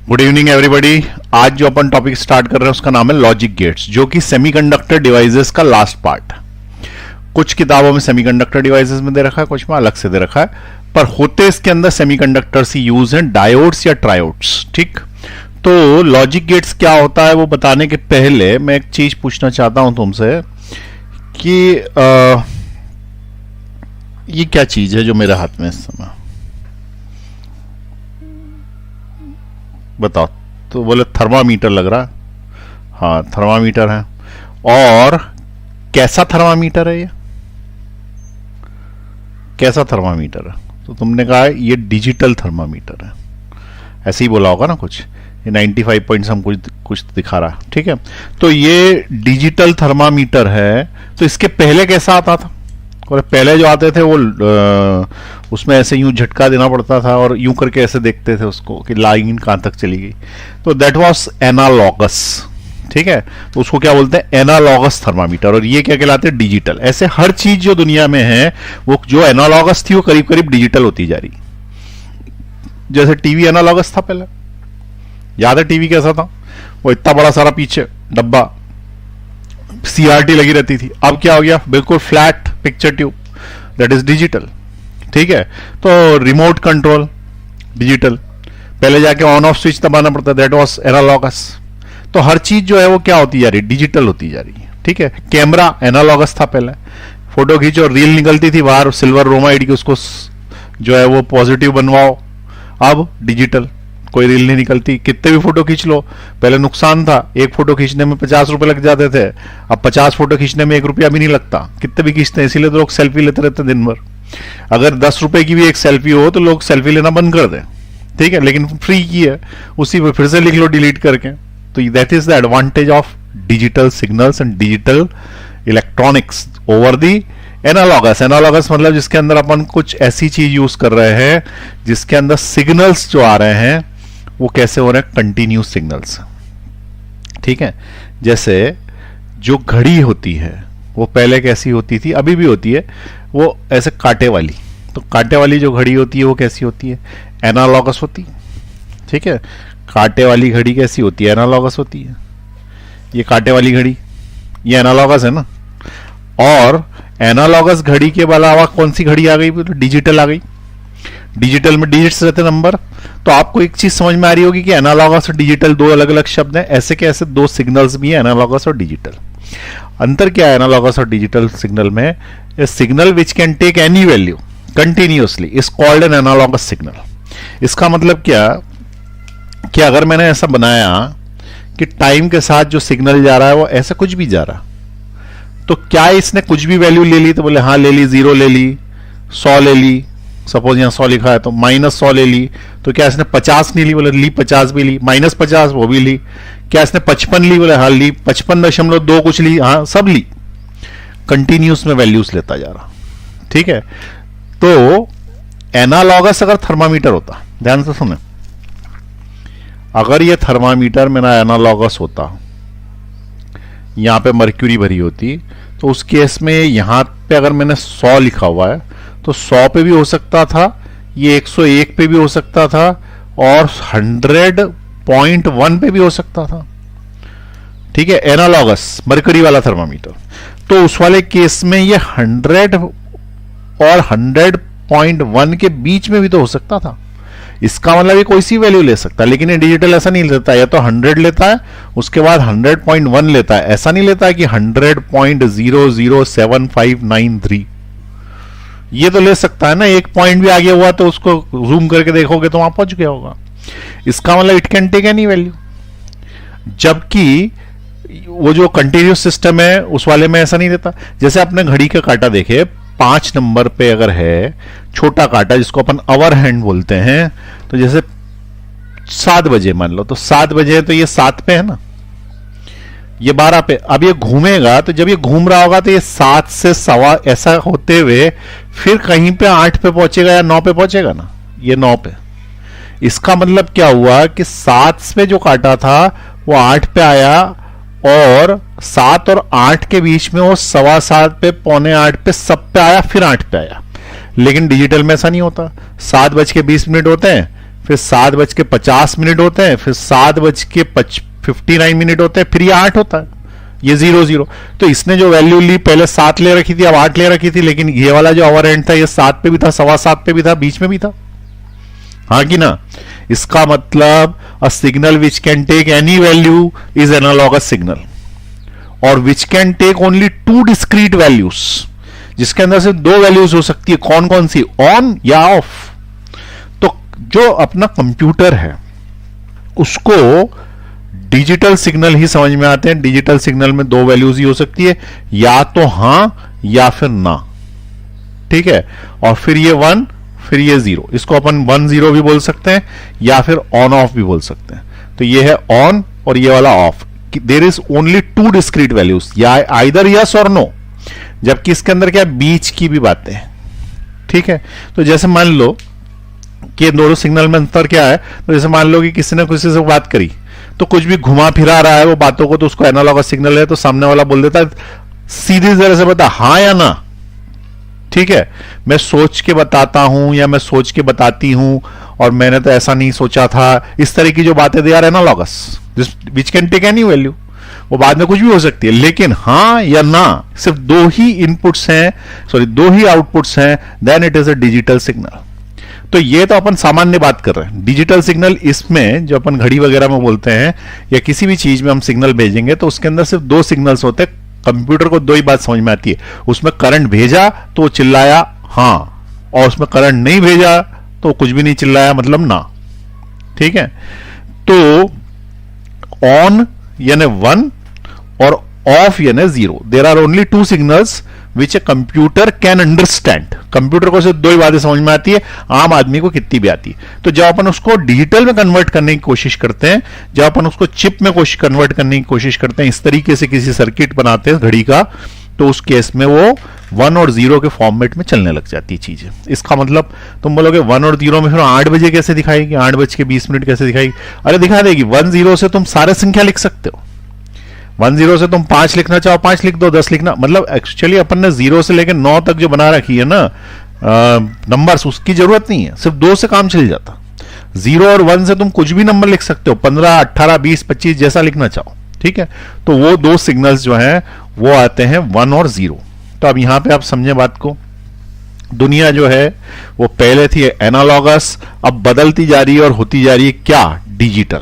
Good evening everybody. आज जो अपन topic start कर रहे हैं उसका नाम है लॉजिक गेट्स, जो कि सेमीकंडक्टर डिवाइसेस का लास्ट पार्ट। कुछ किताबों में सेमीकंडक्टर डिवाइसेस में दे रखा है, कुछ में अलग से दे रखा है, पर होते इसके अंदर सेमीकंडक्टर्स ही यूज हैं, डायोड्स या ट्रायोड्स। ठीक, तो लॉजिक गेट्स क्या होता है वो बताने के पहले मैं एक चीज पूछना चाहता हूं तुमसे कि ये क्या चीज है जो मेरे हाथ में इस समय, बताओ। तो बोले थर्मामीटर लग रहा है। हाँ, थर्मामीटर है। और कैसा थर्मामीटर है ये? कैसा थर्मामीटर है? तो तुमने कहा ये डिजिटल थर्मामीटर है, ऐसे ही बोला होगा ना कुछ। ये 95 पॉइंट हम कुछ दिखा रहा है। ठीक है, तो ये डिजिटल थर्मामीटर है। तो इसके पहले कैसा आता था? और पहले जो आते थे वो उसमें ऐसे यूं झटका देना पड़ता था और यूं करके ऐसे देखते थे उसको कि लाइन कहां तक चली गई। तो दैट वाज एनालॉगस। ठीक है, तो उसको क्या बोलते हैं? Analogous thermometer. और ये क्या कहलाते हैं? डिजिटल। ऐसे हर चीज जो दुनिया में है वो जो एनालॉगस थी वो करीब करीब डिजिटल होती जा रही। जैसे टीवी एनालॉगस था पहले, याद है टीवी कैसा था? वो इतना बड़ा सारा पीछे डब्बा, सीआरटी लगी रहती थी। अब क्या हो गया? बिल्कुल flat picture tube, that is digital. ठीक है, तो रिमोट कंट्रोल डिजिटल, पहले जाके ऑन ऑफ स्विच दबाना पड़ता, दैट वाज एनालॉगस। तो हर चीज जो है वो क्या होती जा रही है? डिजिटल होती जा रही है। ठीक है, कैमरा एनालॉगस था पहले, फोटो खींचो, रील निकलती थी बाहर सिल्वर ब्रोमाइड की, उसको जो है वो पॉजिटिव बनवाओ। अब डिजिटल, कोई रील नहीं निकलती, कितने भी फोटो खींच लो। पहले नुकसान था, एक फोटो खींचने में 50 रुपए लग जाते थे, अब 50 फोटो खींचने में 1 रुपया भी नहीं लगता। कितने भी खींचते हैं, इसीलिए तो लोग सेल्फी लेते रहते हैं दिन भर। अगर 10 रुपए की भी एक सेल्फी हो तो लोग सेल्फी लेना बंद कर दें। ठीक है, लेकिन फ्री की है, उसी पर फिर से लिख लो डिलीट करके। तो that is the advantage of digital signals and digital electronics over the analogous. Analogous मतलब जिसके अंदर अपन कुछ ऐसी चीज यूज कर रहे हैं जिसके अंदर सिग्नल्स जो आ रहे हैं वो कैसे हो रहे हैं? Continuous signals. ठीक है, जैसे जो घड़ी होती है वो पहले कैसी होती थी, अभी भी होती है, वो ऐसे कांटे वाली। तो कांटे वाली जो घड़ी होती है वो कैसी होती है? एनालॉगस होती है। ठीक है, कांटे वाली घड़ी कैसी होती है? एनालॉगस होती है। ये कांटे वाली घड़ी, ये एनालॉगस है ना। और एनालॉगस घड़ी के अलावा कौन सी घड़ी आ गई? तो डिजिटल आ गई। डिजिटल में डिजिट्स रहते नंबर। तो आपको एक चीज समझ में आ रही होगी कि एनालॉगस और डिजिटल दो अलग अलग शब्द हैं। ऐसे के ऐसे दो सिग्नल्स भी हैं, एनालॉगस और डिजिटल। अंतर क्या है एनालॉगस और डिजिटल सिग्नल में? A signal which can take any value continuously is called an analogous signal. इसका मतलब क्या कि अगर मैंने ऐसा बनाया कि टाइम के साथ जो सिग्नल जा रहा है वो ऐसा कुछ भी जा रहा, तो क्या इसने कुछ भी वैल्यू ले ली? तो बोले हाँ ले ली, 0 ले ली, 100 ले ली। सपोज यहां 100 लिखा है तो -100 ले ली। तो क्या इसने 50 नहीं ली? बोले ली 50 भी ली। -50 वो भी ली। क्या इसने 55 ली? बोले हाँ ली। 55.2 कुछ ली, हाँ सब ली। कंटिन्यूस में वैल्यूज लेता जा रहा। ठीक है, तो एनालॉगस अगर थर्मामीटर होता, ध्यान से सुने, अगर ये थर्मामीटर मेरा एनालॉगस होता, यहां पे मर्क्यूरी भरी होती, तो उस केस में यहां पे अगर मैंने 100 लिखा हुआ है तो 100 पे भी हो सकता था, ये 101 पे भी हो सकता था, और 100.1 पे भी हो सकता था। ठीक है, एनालॉगस मरकरी वाला थर्मामीटर। तो उस वाले केस में ये 100 और 100.1 के बीच में भी तो हो सकता था। इसका मतलब ये कोई सी वैल्यू ले सकता है, लेकिन ये डिजिटल ऐसा नहीं लेता। या तो 100 लेता है, उसके बाद 100.1 लेता है। ऐसा नहीं लेता है कि 100.007593। ये तो ले सकता है ना, एक पॉइंट भी आगे हुआ तो उसको जूम करके देखोगे तो वहां पहुंच गया होगा। इसका मतलब it can take any value. जबकि वो जो कंटिन्यूस सिस्टम है उस वाले में ऐसा नहीं देता। जैसे आपने घड़ी का कांटा देखे, 5 नंबर पे अगर है छोटा कांटा जिसको अपन अवर हैंड बोलते हैं, तो जैसे 7 बजे मान लो, तो 7 बजे तो ये 7 पे है ना, ये 12 पे। अब ये घूमेगा, तो जब ये घूम रहा होगा तो ये 7 से सवा ऐसा होते हुए फिर कहीं पे 8 पे पहुंचेगा या 9 पे पहुंचेगा ना, ये 9 पे। इसका मतलब क्या हुआ कि 7 पे जो काटा था वो 8 पे आया, और 7 और 8 के बीच में वो 7:15 पे, 7:45 पे, सब पे आया, फिर 8 पे आया। लेकिन डिजिटल में ऐसा नहीं होता। 7:20 होते हैं, फिर 7:50 होते हैं, फिर 7:59 होते हैं, फिर ये 8 होता है, ये 0 तो इसने जो वैल्यू ली पहले 7 ले रखी थी, अब 8 ले रखी थी, लेकिन ये वाला जो ओवर एंड था ये 7 पे भी था, 7:15 पे भी था, बीच में भी था, हाँ कि ना। इसका मतलब a signal which can take any value is analogous signal, और which can take only 2 discrete values, जिसके अंदर से 2 वैल्यूज हो सकती है, कौन कौन सी, ऑन या ऑफ। तो जो अपना कंप्यूटर है उसको डिजिटल सिग्नल ही समझ में आते हैं। डिजिटल सिग्नल में 2 वैल्यूज ही हो सकती है, या तो हां या फिर ना, ठीक है। और फिर ये 1, फिर ये 0, इसको अपन 1-0 भी बोल सकते हैं या फिर ऑन ऑफ भी बोल सकते हैं। तो ये है ऑन और ये वाला off. There is only 2 discrete values, या आइदर यस और नो, जबकि इसके अंदर क्या बीच की भी बातें हैं, ठीक है। तो जैसे मान लो कि दोनों सिग्नल में अंतर क्या है, तो जैसे मान लो कि किसी ने किसी से बात करी, तो कुछ भी घुमा फिरा रहा है वो बातों को, तो उसको एनालॉगस सिग्नल है, तो सामने वाला बोल देता है सीधी तरह से बता हां या ना, ठीक है। मैं सोच के बताता हूं या मैं सोच के बताती हूं और मैंने तो ऐसा नहीं सोचा था, इस तरह की जो बातें they are analogous which can take any value, वो बाद में कुछ भी हो सकती है, लेकिन हां या ना सिर्फ 2 ही इनपुट्स हैं, सॉरी 2 ही आउटपुट्स हैं, then it is a digital signal. तो ये तो अपन सामान्य बात कर रहे हैं। डिजिटल सिग्नल इसमें जो अपन घड़ी वगैरह में बोलते हैं या किसी भी चीज में हम सिग्नल भेजेंगे तो उसके अंदर सिर्फ 2 सिग्नल्स होते हैं। कंप्यूटर को 2 ही बात समझ में आती है, उसमें करंट भेजा तो वो चिल्लाया हां, और उसमें करंट नहीं भेजा तो कुछ भी नहीं चिल्लाया, मतलब ना, ठीक है। तो ऑन यानी 1 और ऑफ यानी 0, there are only 2 signals which a computer can understand. Computer को सिर्फ 2 ही बातें समझ में आती है, आम आदमी को कितनी भी आती है। तो जब अपन उसको डिजिटल में कन्वर्ट करने की कोशिश करते हैं, जब अपन उसको चिप में कन्वर्ट करने की कोशिश करते हैं, इस तरीके से किसी सर्किट बनाते हैं घड़ी का, तो उस केस में वो 1 और 0 के फॉर्मेट में चलने लग जाती है चीजें। इसका मतलब तुम बोलोगे 1 और 0 में फिर 8 बजे कैसे दिखाएगी, 8:20 कैसे दिखाएगी? अरे दिखा देगी। 1-0 से तुम सारे संख्या लिख सकते हो। 1-0 से तुम 5 लिखना चाहो 5 लिख दो, 10 लिखना, मतलब एक्चुअली अपन ने 0 से लेकर 9 तक जो बना रखी है ना नंबर्स, उसकी जरूरत नहीं है, सिर्फ 2 से काम चल जाता। 0 और 1 से तुम कुछ भी नंबर लिख सकते हो, 15, 18, 20, 25 जैसा लिखना चाहो, ठीक है। तो वो 2 सिग्नल्स जो हैं वो आते हैं 1 और 0। तो अब यहां पे आप समझे बात को, दुनिया जो है वो पहले थी एनालॉगस, अब बदलती जा रही है और होती जा रही है क्या, डिजिटल,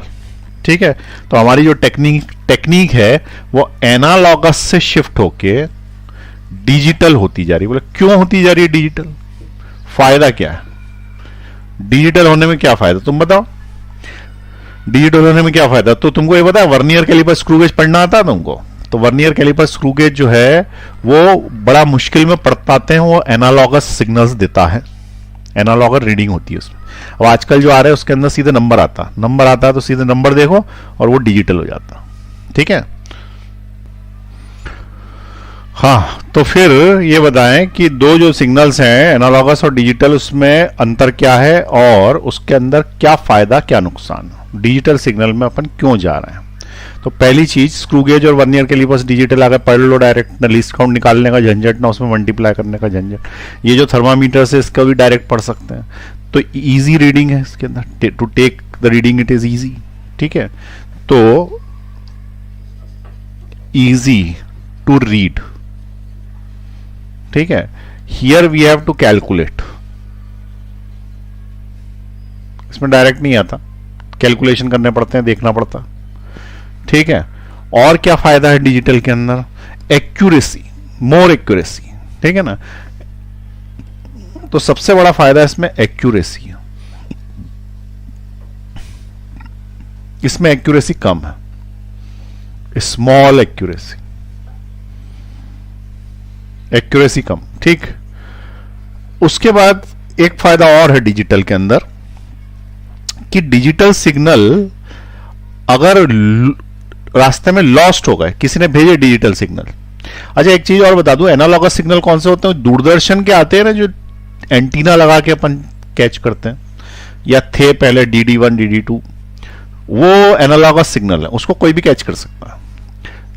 ठीक है। तो हमारी जो टेक्निक है वो एनालॉगस से शिफ्ट होके डिजिटल होती जा रही है। बोले क्यों होती जा रही है डिजिटल, फायदा क्या है, डिजिटल होने में क्या फायदा, तुम बताओ। डिजिटल होने में क्या फायदा, तो तुमको ये पता है वर्नियर कैलिपर स्क्रू गेज पढ़ना आता है तुमको? तो वर्नियर कैलिपर स्क्रू गेज जो है वो बड़ा मुश्किल में पढ़ पाते हैं, वो एनालॉगस सिग्नल्स देता है, एनालॉगस रीडिंग होती है उसमें। अब आजकल जो आ रहा है उसके अंदर सीधे नंबर आता है, तो सीधे नंबर देखो और वो डिजिटल हो जाता, ठीक है। हाँ, तो फिर ये बताएं कि 2 जो सिग्नल्स हैं एनालॉगस और डिजिटल, उसमें अंतर क्या है और उसके अंदर क्या फायदा क्या नुकसान, डिजिटल सिग्नल में अपन क्यों जा रहे हैं। तो पहली चीज, स्क्रू गेज और वर्नियर कैलिपर्स डिजिटल आ गए, पढ़ लो डायरेक्ट, लीस्ट काउंट निकालने का झंझट ना उसमें मल्टीप्लाई करने का झंझट। ये जो थर्मामीटर है इसका भी डायरेक्ट पढ़ सकते हैं, तो इजी रीडिंग है इसके अंदर, to take the reading it is easy, ठीक है। तो इजी टू रीड, ठीक है। Here we have to calculate, इसमें डायरेक्ट नहीं आता, कैलकुलेशन करने पड़ते हैं, देखना पड़ता, ठीक है। और क्या फायदा है डिजिटल के अंदर, एक्यूरेसी, मोर एक्यूरेसी, ठीक है ना। तो सबसे बड़ा फायदा इसमें एक्यूरेसी है, इसमें एक्यूरेसी कम है, स्मॉल एक्यूरेसी, एक्यूरेसी कम, ठीक। उसके बाद एक फायदा और है डिजिटल के अंदर कि डिजिटल सिग्नल अगर रास्ते में लॉस्ट हो गए, किसी ने भेजे डिजिटल सिग्नल। अच्छा एक चीज और बता दूं, एनालॉगस सिग्नल कौन से होते हैं, दूरदर्शन के आते हैं ना, जो एंटीना लगा के अपन कैच करते हैं, या थे पहले DD1 DD2, वो एनालॉगस सिग्नल है, उसको कोई भी कैच कर सकता है।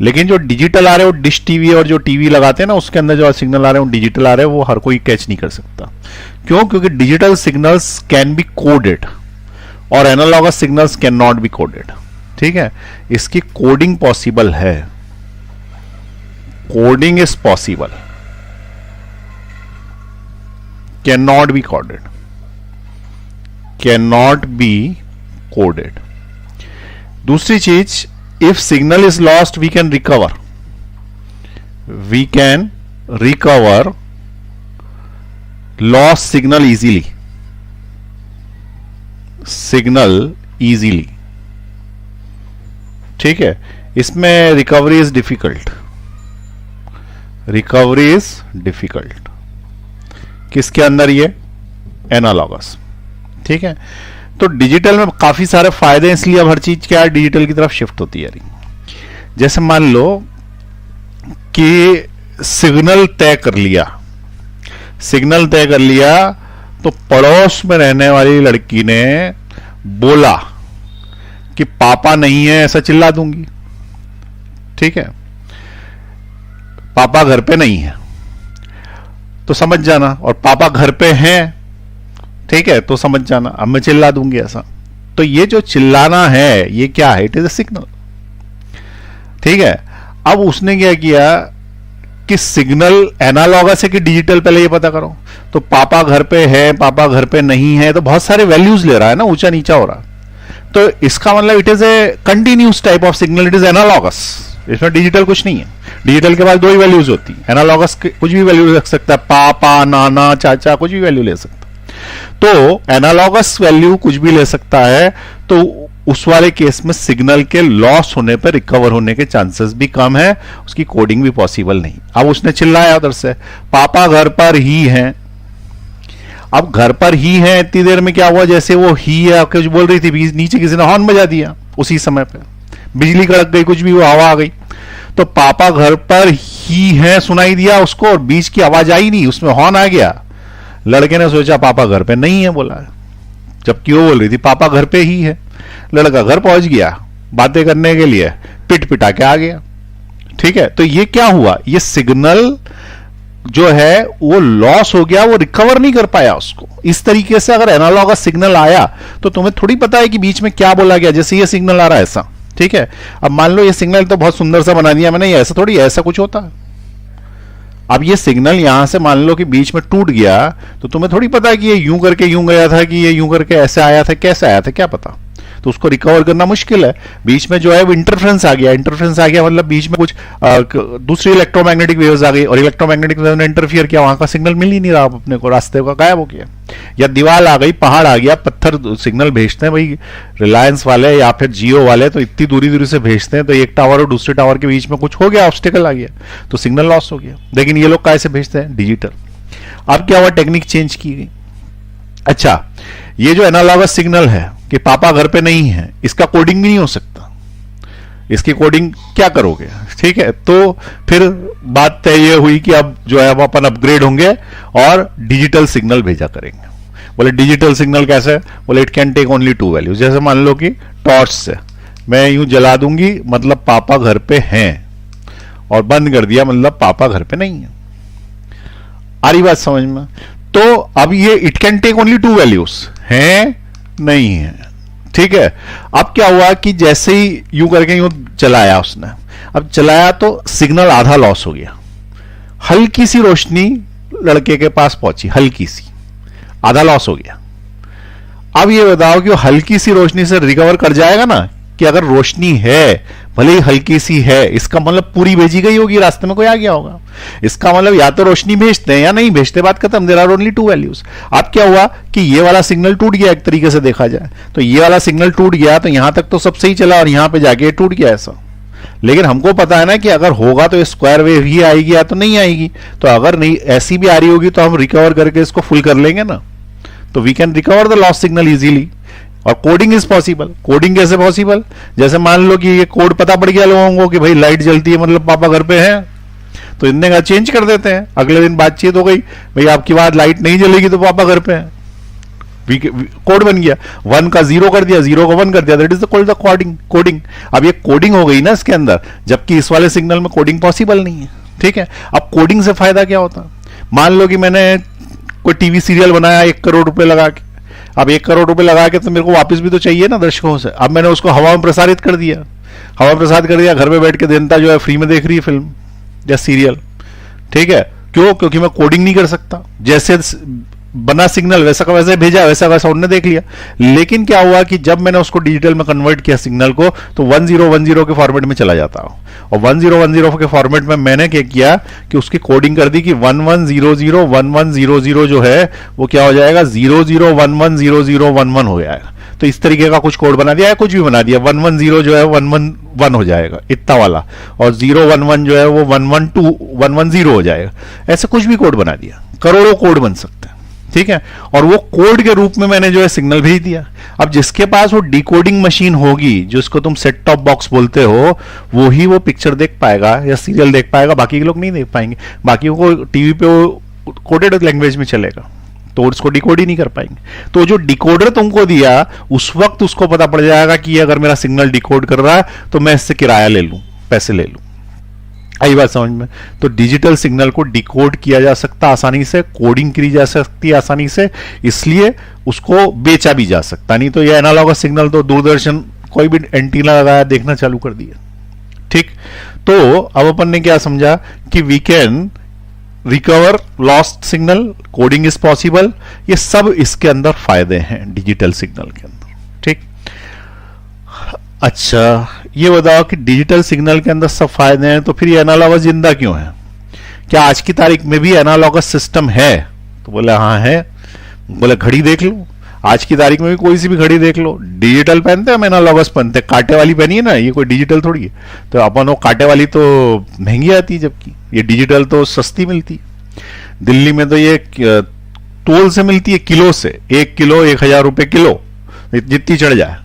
लेकिन जो डिजिटल आ रहे हैं वो डिश टीवी और जो टीवी लगाते हैं ना उसके अंदर जो सिग्नल आ रहे हैं वो डिजिटल आ रहे हैं, वो हर कोई कैच नहीं कर सकता। क्यों? क्योंकि digital signals can be coded, और analogous signals can not be coded. ठीक है, इसकी कोडिंग पॉसिबल है, coding is possible, can not be coded, can not be coded. दूसरी चीज, if signal is lost we can recover, we can recover lost signal easily, signal easily. ठीक है, इसमें recovery is difficult, recovery is difficult. किसके अंदर? ये analogous. ठीक है, तो डिजिटल में काफी सारे फायदे हैं, इसलिए अब हर चीज क्या है डिजिटल की तरफ शिफ्ट होती है। जैसे मान लो कि सिग्नल तय कर लिया, सिग्नल तय कर लिया, तो पड़ोस में रहने वाली लड़की ने बोला कि पापा नहीं है, ऐसा चिल्ला दूंगी। ठीक है, पापा घर पे नहीं है तो समझ जाना, और पापा घर पे हैं, ठीक है, तो समझ जाना, अब मैं चिल्ला दूंगी ऐसा। तो ये जो चिल्लाना है ये क्या है? It is a signal. ठीक है, अब उसने क्या किया कि सिग्नल एनालॉगस है कि डिजिटल, पहले ये पता करो। तो पापा घर पे है, पापा घर पे नहीं है, तो बहुत सारे वैल्यूज ले रहा है ना, ऊंचा नीचा हो रहा। तो इसका मतलब it is a continuous type of signal, it is analogous. इसमें डिजिटल कुछ नहीं है। डिजिटल के पास दो ही वैल्यूज होती है, एनालॉगस कुछ भी वैल्यू रख सकता है, पापा, नाना, चाचा, कुछ भी वैल्यू ले सकता है। तो एनालॉगस वैल्यू कुछ भी ले सकता है, तो उस वाले केस में सिग्नल के लॉस होने पर रिकवर होने के चांसेस भी कम है, उसकी कोडिंग भी पॉसिबल नहीं। अब उसने चिल्लाया उधर से, पापा घर पर ही हैं। अब घर पर ही है, इतनी देर में क्या हुआ, जैसे वो ही है कुछ बोल रही थी, नीचे किसी ने हॉर्न बजा दिया, उसी समय पे बिजली कड़क गई, कुछ भी हुआ, हवा आ गई, तो पापा घर पर ही है सुनाई दिया उसको, और बीच की आवाज आई नहीं, उसमें हॉर्न आ गया। लड़के ने सोचा पापा घर पे नहीं है बोला, जबकि वो बोल रही थी पापा घर पे ही है। लड़का घर पहुंच गया बातें करने के लिए, पिट पिटा के आ गया। ठीक है, तो ये क्या हुआ, ये सिग्नल जो है वो लॉस हो गया, वो रिकवर नहीं कर पाया उसको। इस तरीके से अगर एनालॉगस सिग्नल आया तो तुम्हें थोड़ी पता है कि बीच में क्या बोला गया, जैसे ये सिग्नल आ रहा है ऐसा। ठीक है, अब मान लो ये सिग्नल तो बहुत सुंदर सा बना दिया मैंने, ये ऐसा थोड़ी, ऐसा कुछ होता है। अब ये सिग्नल यहां से मान लो कि बीच में टूट गया, तो तुम्हें थोड़ी पता है कि ये यूं करके यूं गया था, कि ये यूं करके ऐसे आया था, कैसे आया था, क्या पता। तो उसको रिकवर करना मुश्किल है। बीच में जो है वो इंटरफ्रेंस आ गया, इंटरफ्रेंस आ गया मतलब बीच में कुछ दूसरी इलेक्ट्रोमैग्नेटिक वेव्स आ गई, और इलेक्ट्रोमैग्नेटिक वेव ने इंटरफियर किया, वहां का सिग्नल मिल ही नहीं रहा अपने को, रास्ते का गायब हो गया। या दीवार आ गई, पहाड़ आ गया, पत्थर सिग्नल भेजते हैं भाई रिलायंस वाले या फिर जियो वाले, तो इतनी दूरी दूरी से भेजते हैं, तो एक टावर और दूसरे टावर के बीच में कुछ हो गया, ऑब्स्टेकल आ गया, तो सिग्नल लॉस हो गया। लेकिन ये लोग कैसे भेजते हैं? डिजिटल। अब क्या हुआ, टेक्निक चेंज की गई। अच्छा, ये जो एनालॉगस सिग्नल है कि पापा घर पे नहीं है, इसका कोडिंग भी नहीं हो सकता, इसकी कोडिंग क्या करोगे? ठीक है, तो फिर बात तय ये हुई कि अब जो है वो अपन अपग्रेड होंगे और डिजिटल सिग्नल भेजा करेंगे। बोले डिजिटल सिग्नल कैसे? बोले it can take only 2 values. जैसे मान लो कि टॉर्च से मैं यूं जला दूंगी मतलब पापा घर पे हैं, और बंद कर दिया मतलब पापा घर पे नहीं है। आ रही बात समझ में? तो अब ये it can take only 2 values, हैं नहीं है। ठीक है, अब क्या हुआ कि जैसे ही यूं करके यूं चलाया उसने, अब चलाया तो सिग्नल आधा लॉस हो गया, हल्की सी रोशनी लड़के के पास पहुंची, हल्की सी, आधा लॉस हो गया। अब ये बताओ कि वो हल्की सी रोशनी से रिकवर कर जाएगा ना? कि अगर रोशनी है भले ही हल्की सी है, इसका मतलब पूरी भेजी गई होगी, रास्ते में कोई आ गया होगा, इसका मतलब या तो रोशनी भेजते हैं या नहीं भेजते, बात खत्म। There are only 2 values. अब क्या हुआ कि ये वाला सिग्नल टूट गया, एक तरीके से देखा जाए तो ये वाला सिग्नल टूट गया, तो यहां तक तो सब सही चला और यहां पे जाके टूट गया ऐसा। लेकिन हमको पता है ना कि अगर होगा तो स्क्वायर वेव ही आएगी या तो नहीं आएगी, तो अगर नहीं ऐसी भी आ रही होगी तो हम रिकवर करके इसको फुल कर लेंगे ना, तो we can recover the lost signal easily. और कोडिंग इज पॉसिबल। कोडिंग कैसे पॉसिबल? जैसे मान लो कि ये कोड पता पड़ गया लोगों को कि भाई लाइट जलती है मतलब पापा घर पे हैं, तो इतने का चेंज कर देते हैं। अगले दिन बातचीत हो गई, भाई आपकी बात लाइट नहीं जलेगी तो पापा घर पे हैं, कोड बन गया। 1 का 0 कर दिया, 0 का 1 कर दिया, दैट इज द कोडिंग। अब ये कोडिंग हो गई ना इसके अंदर, जबकि इस वाले सिग्नल में कोडिंग पॉसिबल नहीं है। ठीक है, अब कोडिंग से फायदा क्या होता? मान लो कि मैंने कोई टीवी सीरियल बनाया 1 करोड़ रुपए लगा के, अब 1 करोड़ रुपए लगा के तो मेरे को वापस भी तो चाहिए ना दर्शकों से। अब मैंने उसको हवा में प्रसारित कर दिया, हवा में प्रसारित कर दिया, घर में बैठ के जनता जो है फ्री में देख रही है फिल्म या सीरियल, ठीक है। क्यों? क्योंकि मैं कोडिंग नहीं कर सकता, जैसे बना सिग्नल वैसा का वैसे भेजा, वैसा वैसा उन्होंने देख लिया। लेकिन क्या हुआ कि जब मैंने उसको डिजिटल में कन्वर्ट किया सिग्नल को, तो 1010 के फॉर्मेट में चला जाता हूं, और 1010 के फॉर्मेट में मैंने क्या किया कि उसकी कोडिंग कर दी कि 1100 जो है वो क्या हो जाएगा, 00110011 हो जाएगा। तो इस तरीके का कुछ कोड बना दिया है, कुछ भी बना दिया, 110 जो है 111 हो जाएगा इतना वाला, और 011 जो है वो 112 हो जाएगा। ऐसे कुछ भी कोड बना दिया, करोड़ों कोड बन सकते हैं, ठीक है। और वो कोड के रूप में मैंने जो है सिग्नल भेज दिया। अब जिसके पास वो डिकोडिंग मशीन होगी, जिसको तुम सेट टॉप बॉक्स बोलते हो, वो ही वो पिक्चर देख पाएगा या सीरियल देख पाएगा, बाकी के लोग नहीं देख पाएंगे। बाकी को टीवी पे वो कोडेड लैंग्वेज में चलेगा, तो उसको डिकोड ही नहीं कर पाएंगे। तो जो डिकोडर तुमको दिया, उस वक्त उसको पता पड़ जाएगा कि अगर मेरा सिग्नल डिकोड कर रहा है तो मैं इससे किराया ले लूं, पैसे ले लूं। आई बात समझ में? तो डिजिटल सिग्नल को डिकोड किया जा सकता आसानी से, कोडिंग की जा सकती है आसानी से, इसलिए उसको बेचा भी जा सकता। नहीं तो ये एनालॉगस सिग्नल तो दूरदर्शन कोई भी एंटीना लगाया देखना चालू कर दिया, ठीक। तो अब अपन ने क्या समझा कि we can recover lost signal, coding is possible, ये सब इसके अंदर फायदे हैं डिजिटल सिग्नल के अंदर, ठीक। अच्छा, ये बताओ कि डिजिटल सिग्नल के अंदर सब फायदे हैं, तो फिर ये एनालॉगस जिंदा क्यों है? क्या आज की तारीख में भी एनालॉगस सिस्टम है? तो बोले हाँ है। बोले घड़ी देख लो, आज की तारीख में भी कोई सी भी घड़ी देख लो, डिजिटल पहनते हैं, हम एनालॉगस पहनते हैं। कांटे वाली पहनी है ना, ये कोई डिजिटल थोड़ी है। तो अपन वो कांटे वाली तो महंगी आती है, जबकि ये डिजिटल तो सस्ती मिलती है। दिल्ली में तो ये तोल से मिलती है, किलो से, 1 किलो 1000 रुपए किलो, जितनी चढ़ जाए,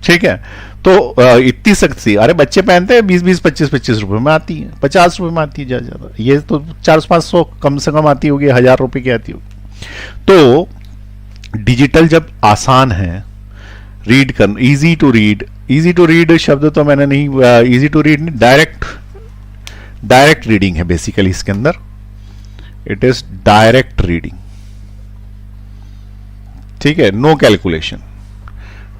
ठीक है। तो इतनी सस्ती, अरे बच्चे पहनते हैं 20-20 25-25 रुपए में आती है, 50 रुपए में आती है ज्यादा, ये तो 400-500 कम से कम आती होगी, 1000 रुपए की आती होगी। तो डिजिटल जब आसान है रीड करना, इजी टू रीड शब्द तो मैंने नहीं, इजी टू रीड नहीं, डायरेक्ट रीडिंग है बेसिकली इसके अंदर, इट इज डायरेक्ट रीडिंग, ठीक है। No calculation,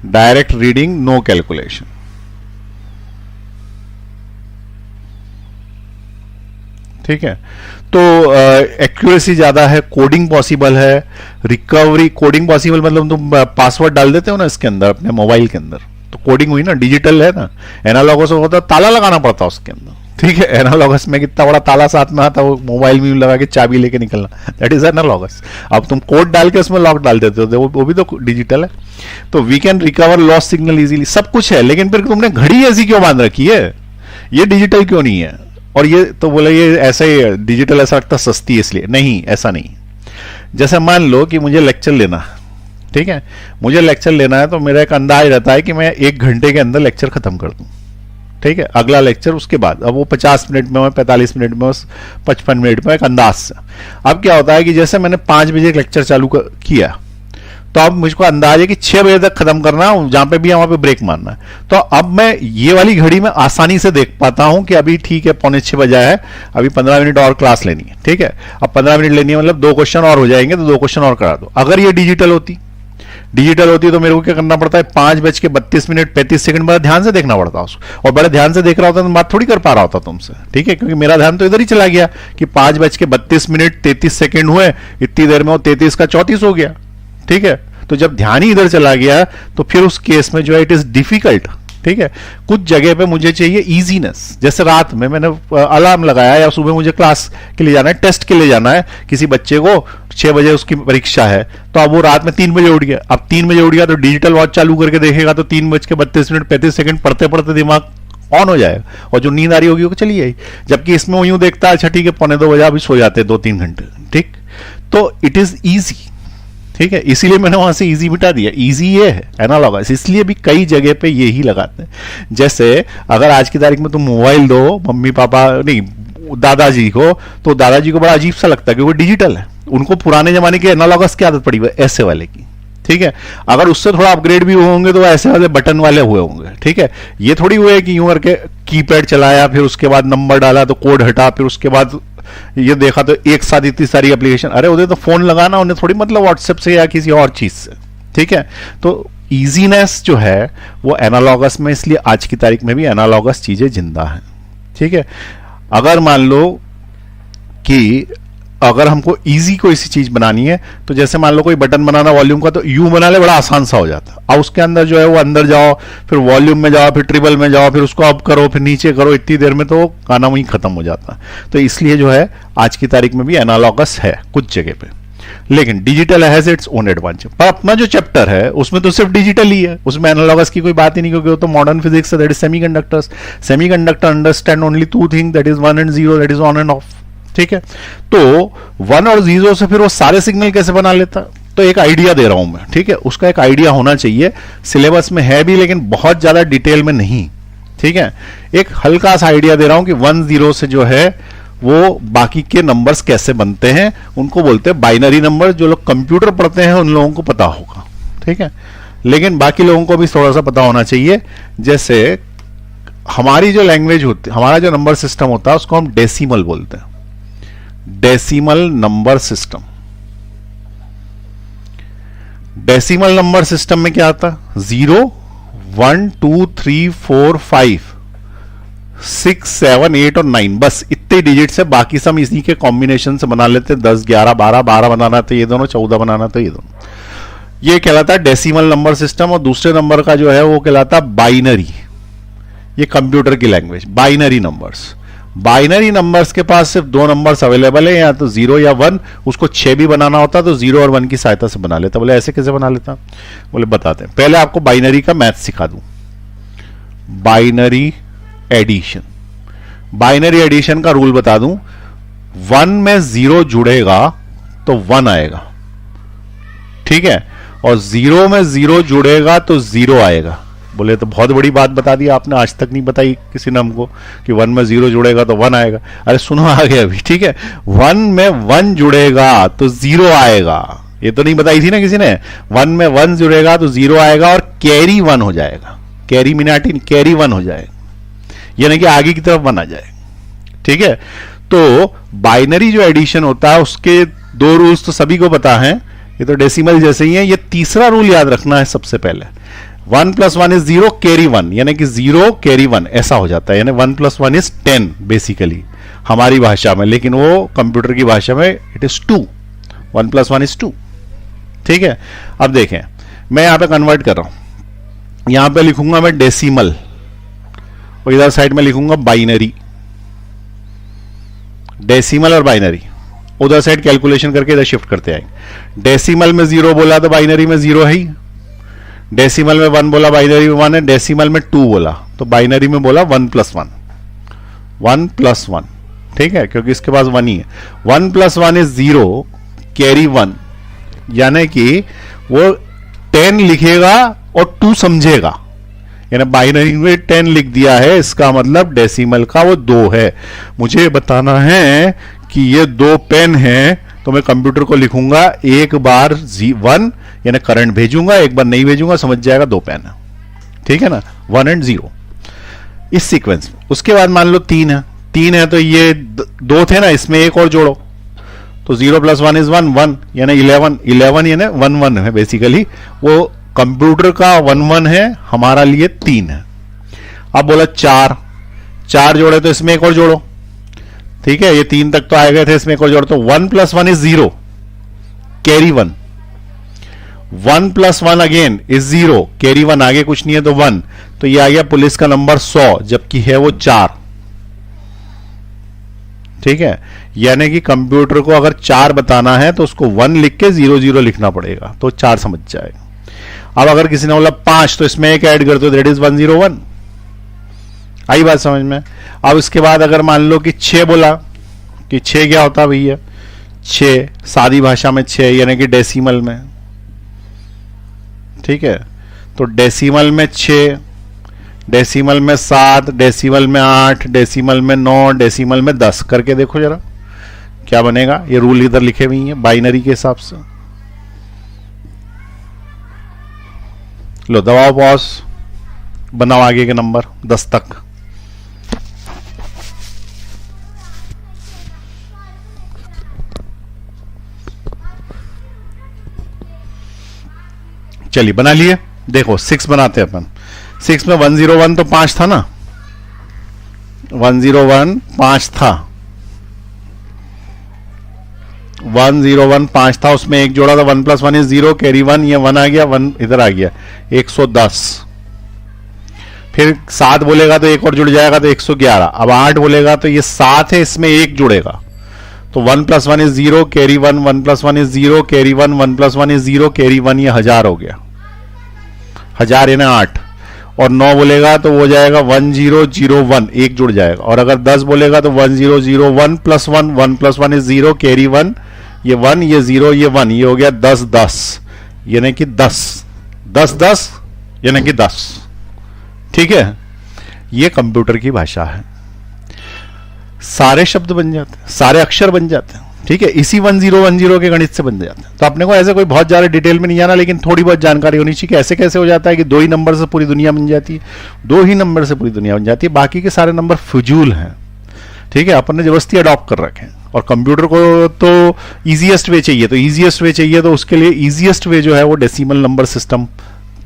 direct reading, no calculation, ठीक है। तो एक्यूरेसी ज्यादा है, कोडिंग पॉसिबल है, रिकवरी, कोडिंग पॉसिबल मतलब तुम पासवर्ड डाल देते हो ना इसके अंदर अपने मोबाइल के अंदर, तो कोडिंग हुई ना, डिजिटल है ना। एनालॉगस होता ताला लगाना पड़ता उसके अंदर, ठीक है। एनालॉगस में कितना बड़ा ताला साथ में आता, वो मोबाइल में लगा के चाबी लेके निकलना, दैट इज एनालॉगस। अब तुम कोड डाल के उसमें लॉक डाल देते हो, वो भी तो डिजिटल है। तो we can recover lost signal easily, सब कुछ है, लेकिन फिर तुमने घड़ी ऐसी क्यों बांध रखी है? ये डिजिटल क्यों नहीं है? और ये तो बोले ये ऐसा ही डिजिटल ऐसा लगता सस्ती है इसलिए, नहीं, ऐसा नहीं। जैसे मान लो कि मुझे लेक्चर लेना, ठीक है, मुझे लेक्चर लेना है, तो मेरा एक अंदाज रहता है कि मैं 1 घंटे के अंदर लेक्चर खत्म कर दूं, ठीक है। अगला लेक्चर उसके बाद, अब वो 50 मिनट में हो, 45 मिनट में हो, 55 मिनट में, एक अंदाज से। अब क्या होता है कि जैसे मैंने 5 बजे लेक्चर चालू किया, तो अब मुझको अंदाज है कि 6 बजे तक खत्म करना, जहां पे भी वहां पे ब्रेक मारना है। तो अब मैं ये वाली घड़ी में आसानी से देख पाता हूं कि अभी ठीक है 5:45 बजा है, अभी 15 मिनट और क्लास लेनी है, ठीक है। अब 15 मिनट लेनी है मतलब 2 क्वेश्चन और हो जाएंगे, तो 2 क्वेश्चन और करा दो। अगर ये डिजिटल होती तो मेरे को क्या करना पड़ता है, 5:32 35 सेकंड बड़ा ध्यान से देखना पड़ता उसको, और बड़े ध्यान से देख रहा होता तो बात थोड़ी कर पा रहा होता तुमसे, ठीक है, क्योंकि मेरा ध्यान तो इधर ही चला गया कि 5:32 33 सेकंड हुए, इतनी देर में वो 33 का 34 हो गया, ठीक है। तो जब ध्यान ही इधर चला गया, तो फिर उस केस में जो है इट इज डिफिकल्ट, ठीक है। कुछ जगह पे मुझे चाहिए इजीनेस, जैसे रात में मैंने अलार्म लगाया, या सुबह मुझे क्लास के लिए जाना है, टेस्ट के लिए जाना है, किसी बच्चे को 6 बजे उसकी परीक्षा है, तो अब वो रात में 3 बजे उठ गया। अब 3 बजे उठ गया तो डिजिटल वॉच चालू करके देखेगा, तो 3:32 35 सेकंड पढ़ते पढ़ते दिमाग ऑन हो जाएगा, और जो नींद आ रही होगी वो चली जाएगी। जबकि इसमें वो यूं देखता है, अच्छा ठीक है 1:45 बजे अभी सो जाते हैं 2-3 घंटे, ठीक। तो इट इज ईजी, ठीक है, इसीलिए मैंने वहां से इजी मिटा दिया। इजी ये है एनालॉगस, इसलिए भी कई जगह पे यही लगाते हैं। जैसे अगर आज की तारीख में तुम मोबाइल दो मम्मी पापा नहीं दादाजी को, तो दादाजी को बड़ा अजीब सा लगता है क्योंकि डिजिटल है, उनको पुराने जमाने के एनालॉगस की आदत पड़ी हुई है, ऐसे वाले की, ठीक है। अगर उससे थोड़ा अपग्रेड भी हुए होंगे तो ऐसे वाले बटन वाले हुए होंगे, ठीक है। ये थोड़ी हुए कि यूं करके कीपैड चलाया, फिर उसके बाद नंबर डाला तो कोड हटा, फिर उसके बाद ये देखा तो एक साथ इतनी सारी एप्लीकेशन, अरे उधर तो फोन लगाना उन्हें थोड़ी मतलब व्हाट्सएप से या किसी और चीज से, ठीक है, तो इजीनेस जो है वो एनालॉगस में, इसलिए आज की तारीख में भी एनालॉगस चीजें जिंदा हैं। ठीक है, अगर मान लो कि अगर हमको इजी कोई सी चीज बनानी है, तो जैसे मान लो कोई बटन बनाना वॉल्यूम का, तो यू बना ले, बड़ा आसान सा हो जाता है। अब उसके अंदर जो है वो अंदर जाओ, फिर वॉल्यूम में जाओ, फिर ट्रिबल में जाओ, फिर उसको अप करो, फिर नीचे करो, इतनी देर में तो गाना वहीं खत्म हो जाता है। तो इसलिए जो है आज की तारीख में भी एनालॉगस है कुछ जगह पे, लेकिन digital has its own advantage. पर अपना जो चैप्टर है उसमें तो सिर्फ डिजिटल ही है, उसमें एनालॉगस की कोई बात ही नहीं, क्योंकि वो तो मॉडर्न फिजिक्स है, that is semiconductors. Semiconductor understand only two thing, that is 1 and 0, that is on and off. ठीक है, तो 1 और 0 से फिर वो सारे सिग्नल कैसे बना लेता? तो एक आइडिया दे रहा हूं मैं, ठीक है, उसका एक आइडिया होना चाहिए। सिलेबस में है भी, लेकिन बहुत ज्यादा डिटेल में नहीं। ठीक है, एक हल्का सा आइडिया दे रहा हूं कि 1 0 से जो है वो बाकी के नंबर्स कैसे बनते हैं, उनको बोलते हैं बाइनरी नंबर। जो लोग कंप्यूटर पढ़ते हैं उन लोगों को पता होगा। ठीक है, लेकिन बाकी लोगों को भी थोड़ा सा पता होना चाहिए। जैसे हमारी जो लैंग्वेज होती, हमारा जो नंबर सिस्टम होता है उसको हम डेसिमल बोलते हैं, decimal number system. Decimal number system में क्या आता? 0 1 2 3 4 5 6 7 8 और 9, बस इतने डिजिट से, बाकी सब इसी के कॉम्बिनेशन से बना लेते हैं। 10 11 12 12 बनाना तो ये दोनों, 14 बनाना तो ये दोनों। ये कहलाता है डेसिमल नंबर सिस्टम। और दूसरे नंबर का जो है वो कहलाता है बाइनरी। ये कंप्यूटर की language, binary numbers. Binary numbers के पास सिर्फ दो नंबर्स अवेलेबल है, या तो 0 या 1। उसको 6 भी बनाना होता तो 0 और 1 की सहायता से बना लेता। बोले ऐसे कैसे बना लेता? बोले बताते हैं। पहले आपको बाइनरी का मैथ सिखा दूं। बाइनरी एडिशन, बाइनरी एडिशन का रूल बता दूं। 1 में 0 जुड़ेगा तो 1 आएगा, ठीक है, और 0 में 0 जुड़ेगा तो 0 आएगा। बोले तो बहुत बड़ी बात बता दी आपने, आज तक नहीं बताई किसी ने हमको कि 1 में 0 जुड़ेगा तो 1 आएगा। अरे सुनो, आ गया अभी। ठीक है, 1 में 1 जुड़ेगा तो 0 आएगा। ये तो नहीं बताई थी ना किसी ने। 1 में 1 जुड़ेगा तो 0 आएगा और कैरी 1 हो जाएगा। कैरी मिनाटी नहीं, कैरी 1 हो जाएगा, यानी कि आगे की तरफ 1 आ जाएगा। ठीक है, तो बाइनरी जो एडिशन होता है उसके दो रूल्स तो सभी को पता है, ये तो डेसिमल जैसे ही है। ये तीसरा रूल याद रखना है सबसे पहले। 1 + 1 = 0, कैरी 1, यानी कि 0 कैरी 1 ऐसा हो जाता है। यानी 1 + 1 = 10 बेसिकली हमारी भाषा में, लेकिन वो कंप्यूटर की भाषा में इट इज 2। 1 + 1 = 2। ठीक है, अब देखें, मैं यहां पे कन्वर्ट कर रहा हूं। यहां पे लिखूंगा मैं डेसिमल और इधर साइड में लिखूंगा बाइनरी। डेसिमल और बाइनरी, उधर साइड कैलकुलेशन करके इधर शिफ्ट करते आएंगे। डेसिमल में 0 बोला तो बाइनरी में 0 है ही। डेसिमल में 1 बोला, बाइनरी में 1 है। डेसिमल में 2 बोला तो बाइनरी में बोला 1 + 1। 1 + 1, ठीक है, क्योंकि इसके पास 1 ही है। 1 + 1 = 0, कैरी 1, यानी कि वो 10 लिखेगा और 2 समझेगा। यानी बाइनरी में 10 लिख दिया है, इसका मतलब डेसिमल का वो 2 है। मुझे बताना है कि ये 2 पेन हैं, तो मैं कंप्यूटर को लिखूंगा एक बार 1, यानी करंट भेजूंगा, एक बार नहीं भेजूंगा, समझ जाएगा 2 पेन है। ठीक है ना, 1 and 0 इस सीक्वेंस में। उसके बाद मान लो 3 है, 3 है तो ये 2 थे ना, इसमें एक और जोड़ो तो 0 + 1 = 1, 1 यानी 11, 11 यानी 1 1 है बेसिकली। वो कंप्यूटर का 1 1 है, हमारा लिए 3 है। अब बोला 4 जोड़े तो इसमें एक और जोड़ो। ठीक है, ये 3 तक तो आए गए थे, इसमें एक और जोड़ो तो 1 + 1 = 0, कैरी 1। 1 + 1 अगेन = 0, कैरी 1, आगे कुछ नहीं है तो 1। तो ये आ गया पुलिस का नंबर 100, जबकि है वो 4। ठीक है, यानी कि कंप्यूटर को अगर 4 बताना है तो उसको 1 लिख के 0 0 लिखना पड़ेगा, तो 4 समझ जाएगा। अब अगर किसी ने बोला 5 तो इसमें एक ऐड कर दो, दैट इज 101। आई बात समझ में? अब इसके बाद अगर मान लो कि 6 बोला, कि 6 क्या होता है भैया? 6 सादी भाषा में 6 यानी कि डेसिमल में। ठीक है, तो डेसिमल में 6, डेसिमल में 7, डेसिमल में 8, डेसिमल में 9, डेसिमल में 10 करके देखो जरा क्या बनेगा। ये रूल इधर लिखे हुए हैं बाइनरी के हिसाब से। लो दबाओ पॉज, बनाओ आगे के नंबर 10 तक। चलिए बना लिए। देखो 6 बनाते हैं अपन। 6 में 101 तो 5 था ना, 101 5 था, 101 5 था, उसमें एक जोड़ा था, 1 + 1 = 0, कैरी 1, ये 1 आ गया, 1 इधर आ गया, 110। फिर 7 बोलेगा तो एक और जुड़ जाएगा तो 111। अब 8 बोलेगा तो ये 7 है, इसमें एक जुड़ेगा तो 1 + 1 = 0, कैरी 1, 1 + 1 = 0, कैरी 1, 1 + 1 = 0, कैरी 1, ये 1000 हो गया। 1000 यानी 8। और 9 बोलेगा तो वो जाएगा 1001, एक जुड़ जाएगा। और अगर 10 बोलेगा तो 1001 + 1, 1 + 1 = 0, कैरी 1, ये 1, ये 0, ये 1, ये हो गया 10 10, यानी कि 10 10 10 यानी कि 10। ठीक है, ये कंप्यूटर की भाषा है। सारे शब्द बन जाते हैं, सारे अक्षर बन जाते हैं। ठीक है, इसी 1010 के गणित से बन जाते हैं। तो अपने को ऐसे कोई बहुत ज्यादा डिटेल में नहीं जाना, लेकिन थोड़ी बहुत जानकारी होनी चाहिए कि ऐसे कैसे हो जाता है कि 2 ही नंबर से पूरी दुनिया बन जाती है, 2 ही नंबर से पूरी दुनिया बन जाती है, बाकी के सारे नंबर फजूल हैं। ठीक है, अपन ने जबरदस्ती अडॉप्ट कर रखे हैं। और कंप्यूटर को तो इजीएस्ट वे चाहिए, तो इजीएस्ट वे चाहिए तो उसके लिए इजीएस्ट वे जो है वो डेसिमल नंबर सिस्टम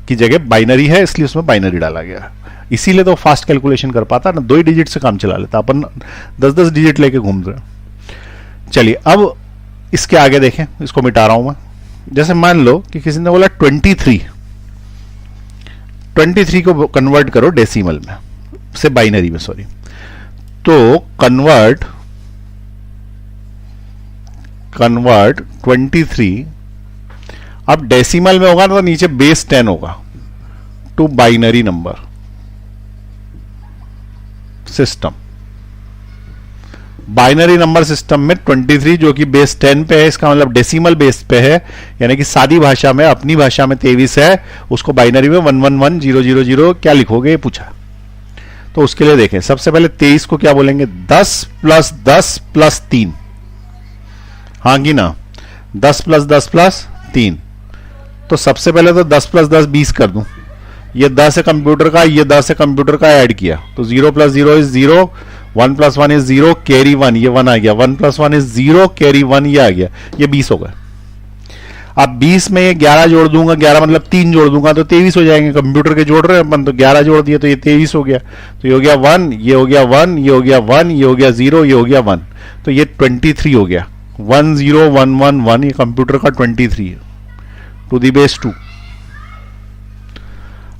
की जगह बाइनरी है, इसलिए उसमें बाइनरी डाला गया है। इसीलिए तो फास्ट कैलकुलेशन कर पाता ना, 2 ही डिजिट से काम चला लेता, अपन 10-10 डिजिट लेके घूम रहे हैं। चलिए अब इसके आगे देखें, इसको मिटा रहा हूं मैं। जैसे मान लो कि किसी ने बोला 23 को कन्वर्ट करो डेसिमल में से बाइनरी में, सॉरी, तो कन्वर्ट 23, अब डेसिमल में होगा तो नीचे बेस 10 होगा, to binary number system. Binary number system में 23 जो कि बेस 10 पे है, इसका मतलब डेसिमल बेस पे है, यानी कि सादी भाषा में, अपनी भाषा में 23 है, उसको बाइनरी में 111000 क्या लिखोगे पूछा। तो उसके लिए देखें, सबसे पहले 23 को क्या बोलेंगे, 10 + 10 + 3, हाँ कि ना, 10 + 10 + 3। तो सबसे पहले तो 10 + 10 20 कर दूं, ये 10 है कंप्यूटर का, ये 10 है कंप्यूटर का, ऐड किया तो 0 + 0 = 0, 1 + 1 = 0, कैरी 1, ये 1 आ गया, 1 + 1 = 0, कैरी 1, ये आ गया, ये 20 हो गया। अब 20 में ये 11 जोड़ दूंगा, 11 मतलब 3 जोड़ दूंगा तो 23 हो जाएंगे। कंप्यूटर के जोड़ रहे हैं अपन, तो 11 जोड़ दिए तो ये 23 हो गया। तो ये हो गया 1, ये हो गया 1, ये हो गया 1, ये हो गया 0, ये हो गया 1, तो ये 23 हो गया। 10111, ये कंप्यूटर का 23 है, टू द बेस 2।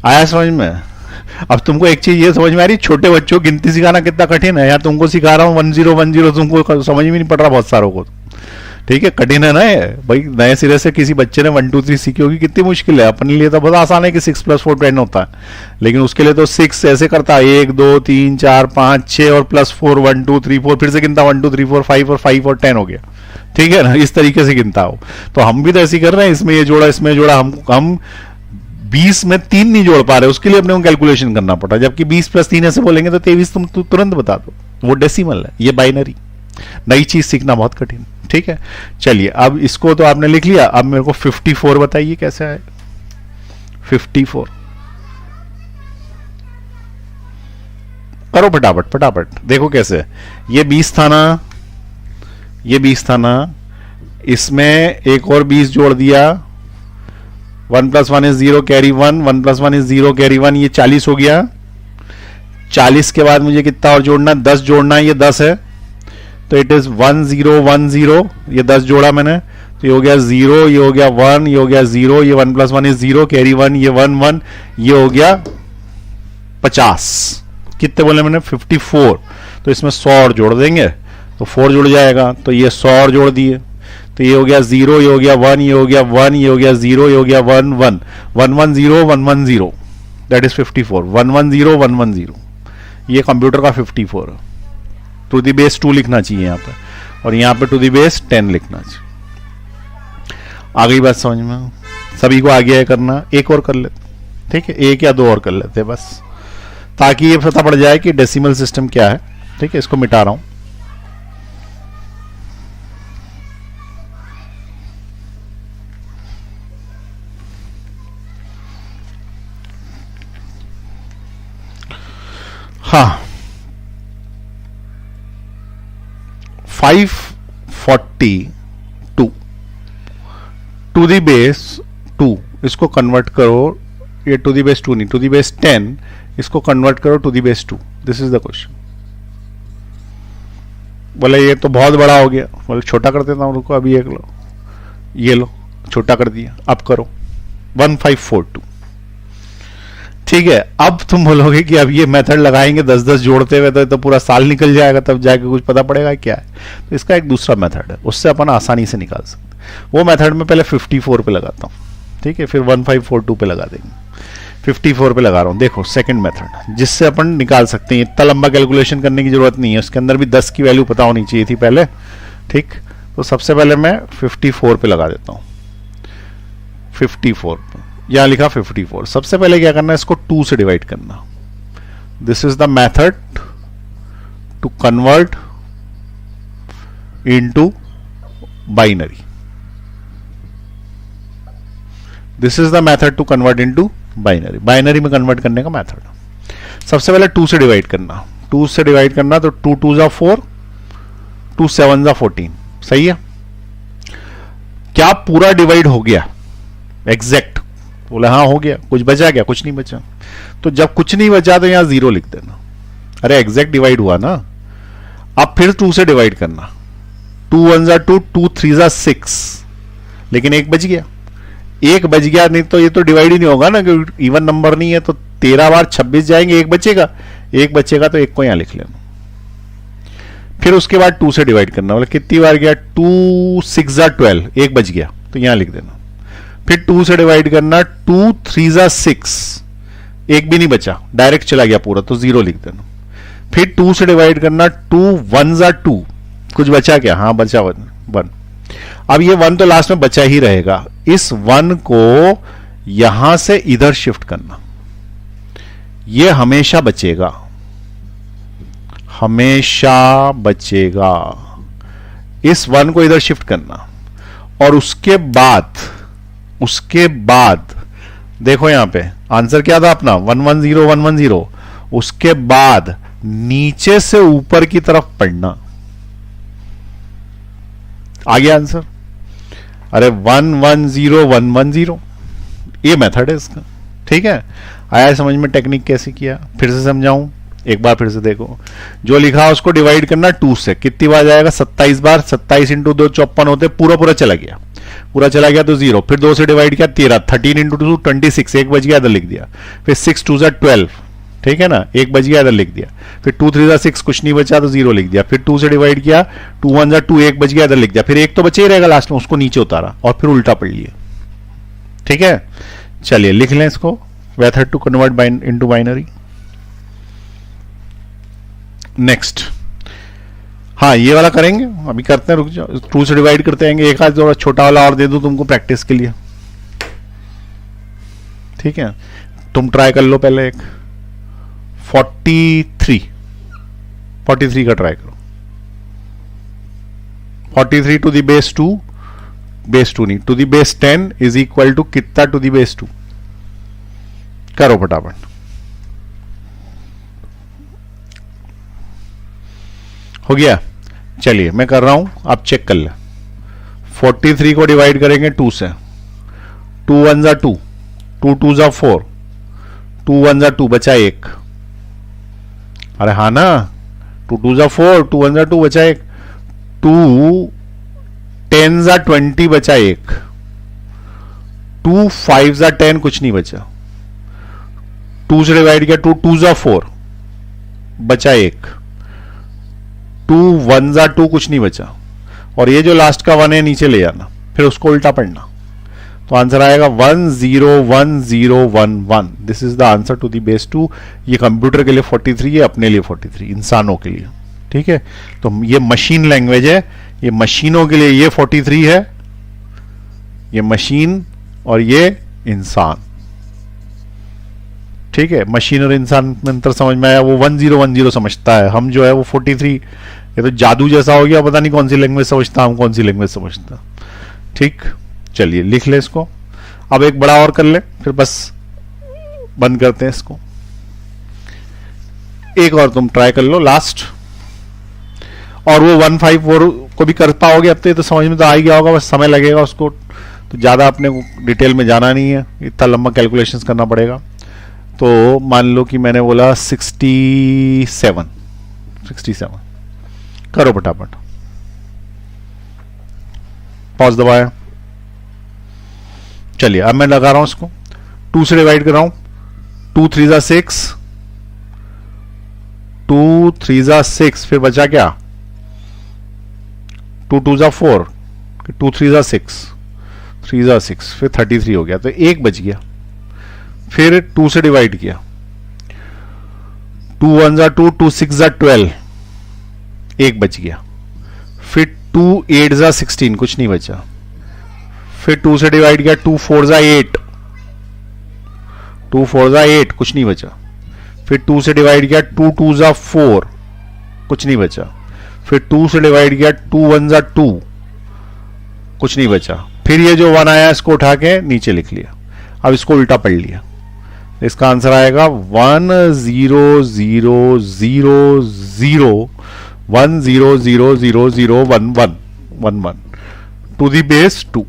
आया समझ में? अब तुमको एक चीज ये समझ में आ रही, छोटे बच्चों को गिनती सिखाना कितना कठिन है। यार तुमको सिखा रहा हूँ 1010, तुमको समझ में नहीं पड़ रहा बहुत सारों को। ठीक है, कठिन है ना ये भाई। नए सिरे से किसी बच्चे ने 1 2 3 सीखी होगी, कितनी मुश्किल है। अपने लिए तो बहुत आसान है कि 6 + 4 10 होता है, लेकिन उसके लिए तो 6 ऐसे करता है, 1 2 3 4 5 6 और +4 1 2 3 4, फिर से गिनता 1 2 3 4 5 और 5 और 10 हो गया। ठीक है ना, इस तरीके से गिनता हो। तो हम भी तो ऐसे कर रहे हैं, इसमें ये जोड़ा, इसमें जोड़ा, हम 20 में 3 नहीं जोड़ पा रहे, उसके लिए अपने को कैलकुलेशन करना पड़ा। जबकि 20 + 3 ऐसे बोलेंगे तो 23 तुम तुरंत बता दो, वो डेसिमल है, ये बाइनरी। नई चीज सीखना बहुत कठिन। ठीक है, चलिए अब इसको तो आपने लिख लिया। अब मेरे को 54 बताइए कैसे आए। 54 करो फटाफट फटाफट, देखो कैसे। ये 20 था ना, ये 20 था ना, इसमें एक और 20 जोड़ दिया, 1 + 1 = 0, कैरी 1, 1 + 1 = 0, कैरी 1, ये 40 हो गया। 40 के बाद मुझे कितना और जोड़ना, 10 जोड़ना है, ये 10 है, तो इट इज 1010, ये 10 जोड़ा मैंने, तो ये हो गया 0, ये हो गया 1, ये हो गया 0, ये 1 + 1 = 0, कैरी 1, ये 1 1, ये हो गया 50। कितने बोले मैंने, 54। तो इसमें 100 और जोड़ देंगे तो 4 जुड़ जाएगा, तो ये 100 और जोड़ दिए, तो ये हो गया 0, ये हो गया 1, ये हो गया 1, ये हो गया 0, ये हो गया 1 1, 110 110, दैट इज 54। 110 110, ये कंप्यूटर का 54 है। टू द बेस 2 लिखना चाहिए यहाँ पे, और यहाँ पे टू द बेस 10 लिखना चाहिए। आ गई बात समझ में? सभी को आगे है करना, एक और कर लेते, ठीक है, 1 या 2 और कर लेते हैं बस, ताकि ये पता पड़ जाए कि डेसिमल सिस्टम क्या है। ठीक है, इसको मिटा रहा हूं। हाँ, 542 टू द बेस 2 इसको कन्वर्ट करो, ये टू दी बेस 2 नहीं, टू दी बेस 10, इसको कन्वर्ट करो to the base 2। This is the question. बोले ये तो बहुत बड़ा हो गया, बोले छोटा कर देता हूं, रुको अभी एक लो, ये लो, छोटा कर दिया, अब करो 1542। ठीक है, अब तुम बोलोगे कि अब ये मेथड लगाएंगे 10-10 जोड़ते हुए तो पूरा साल निकल जाएगा, तब जाके कुछ पता पड़ेगा क्या है। तो इसका एक दूसरा मेथड है, उससे अपन आसानी से निकाल सकते। वो मेथड में पहले 54 पे लगाता हूँ, ठीक है, फिर 1542 पे लगा देंगे। 54 पे लगा रहा हूँ, देखो सेकंड मेथड जिससे अपन निकाल सकते हैं। इतना लंबा कैलकुलेशन करने की जरूरत नहीं है, उसके अंदर भी 10 की वैल्यू पता होनी चाहिए थी पहले। ठीक, तो सबसे पहले मैं 54 पे लगा देता हूँ। 54 यहां लिखा 54। सबसे पहले क्या करना है, इसको 2 से डिवाइड करना। This is the method to convert into binary. This is the method to convert into binary. Binary में कन्वर्ट करने का मेथड। सबसे पहले 2 से डिवाइड करना। 2 से डिवाइड करना तो 2 2 जा 4, 2 7 जा 14। सही है, क्या पूरा डिवाइड हो गया एग्जैक्ट? बोले हाँ हो गया। कुछ बचा क्या? कुछ नहीं बचा। तो जब कुछ नहीं बचा तो यहां 0 लिख देना। अरे एग्जैक्ट डिवाइड हुआ ना। अब फिर 2 से डिवाइड करना। 2 1 जा 2, 2 3 जा 6, लेकिन एक बच गया। एक बच गया, नहीं तो ये तो डिवाइड ही नहीं होगा ना, क्योंकि इवन नंबर नहीं है। तो 13 बार 26 जाएंगे, एक बचेगा। एक बचेगा तो एक को यहां लिख लेना। फिर उसके बाद 2 से डिवाइड करना। बोले कितनी बार गया? 2 6 जा 12, एक बच गया तो यहां लिख देना। फिर 2 से डिवाइड करना। 2 3 जा 6, एक भी नहीं बचा, डायरेक्ट चला गया पूरा, तो 0 लिख देना। फिर 2 से डिवाइड करना। 2 1 जा 2, कुछ बचा क्या? हाँ बचा 1। अब ये 1 तो लास्ट में बचा ही रहेगा। इस 1 को यहां से इधर शिफ्ट करना। ये हमेशा बचेगा, हमेशा बचेगा। इस 1 को इधर शिफ्ट करना। और उसके बाद देखो यहां पे आंसर क्या था अपना? 110 110। उसके बाद नीचे से ऊपर की तरफ पढ़ना। आ गया आंसर। अरे 110 110, ये मेथड है इसका। ठीक है, आया समझ में टेक्निक कैसे किया? फिर से समझाऊं एक बार, फिर से देखो। जो लिखा उसको डिवाइड करना 2 से। कितनी बार जाएगा? 27 बार। 27 इंटू 2 54 होते, पूरा चला गया। पूरा चला गया तो 0। फिर 2 से डिवाइड किया 13। 13 इंटू 2 26, एक बच गया, इधर लिख दिया। फिर 6 2 12, ठीक है ना, एक बच गया, इधर लिख दिया। फिर 2 3 6, कुछ नहीं बचा तो 0 लिख दिया। फिर 2 से डिवाइड किया। 2 1 2, एक बच गया, इधर लिख दिया। फिर एक तो बचे ही रहेगा लास्ट में, उसको नीचे उतारा और फिर उल्टा पढ़ लिया। ठीक है, चलिए लिख लें इसको। Method to convert into binary. Next, हाँ ये वाला करेंगे, अभी करते हैं, रुक जाओ। 2 से डिवाइड करते आएंगे। एक आध थोड़ा छोटा वाला और दे दूं तुमको प्रैक्टिस के लिए। ठीक है, तुम ट्राई कर लो पहले एक 43 का ट्राई करो। 43 टू द बेस 2, बेस 2 नहीं, to the base 10 is equal to कितना? To the base 2। करो फटाफट। हो गया? चलिए मैं कर रहा हूं, आप चेक कर ले। 43 को डिवाइड करेंगे 2 से। 2 1 जा 2, 2 2 जा 4, 2 1 जा 2, बचा 1। अरे हाँ ना, 2 2 जा 4, 2 1 जा 2, बचा 1। 2 10 जा 20, बचा 1। 2 5 जा 10, कुछ नहीं बचा। 2 से डिवाइड किया। 2 2 जा 4, बचा 1। 2 1 जा 2, कुछ नहीं बचा। और ये जो लास्ट का 1 है नीचे ले जाना, फिर उसको उल्टा पढ़ना। तो आंसर आएगा 101011। This is the answer to the base 2। ये कंप्यूटर के लिए 43 है, अपने लिए 43, इंसानों के लिए। ठीक है, तो ये मशीन लैंग्वेज है, ये मशीनों के लिए ये 43 है, ये मशीन और ये इंसान। ठीक है, मशीन और इंसान में अंतर समझ में आया? वो 1010 समझता है, हम जो है वो 43। ये तो जादू जैसा हो गया, पता नहीं कौन सी लैंग्वेज समझता, हम कौन सी लैंग्वेज समझता। ठीक, चलिए लिख ले इसको। अब एक बड़ा और कर ले, फिर बस बंद करते हैं इसको। एक और तुम ट्राई कर लो लास्ट। और वो 154 को भी कर पाओगे अब तो? ये तो समझ में तो आ ही गया होगा, बस समय लगेगा उसको तो ज़्यादा अपने को डिटेल में जाना नहीं है, इतना लंबा कैलकुलेशंस करना पड़ेगा। तो मान लो कि मैंने बोला 67 करो फटाफट, पॉज दबाया। चलिए अब मैं लगा रहा हूं इसको, 2 से डिवाइड कर रहा हूं, 2 3 जा 6, 2 3 जा 6, फिर बचा क्या, 2 2 जा 4, 2 3 जा 6, 3 जा 6, फिर 33 हो गया, तो 1 बच गया। फिर 2 से डिवाइड किया, 2 1 जा 2, 2 6 जा 12, 1 बच गया। फिर 2 8 जा 16, कुछ नहीं बचा। फिर 2 से डिवाइड किया, 2 4 जा 8, 2 4 जा 8, कुछ नहीं बचा। फिर 2 से डिवाइड किया, 2 2 जा 4, कुछ नहीं बचा। फिर 2 से डिवाइड किया, 2 1 जा 2, कुछ नहीं बचा। फिर ये जो 1 आया इसको उठा के नीचे लिख लिया। अब इसको उल्टा पढ़ लिया, इसका आंसर आएगा 1 0 0 0 0 1 0 0 0 0 1 1 1 1 टू दी बेस 2।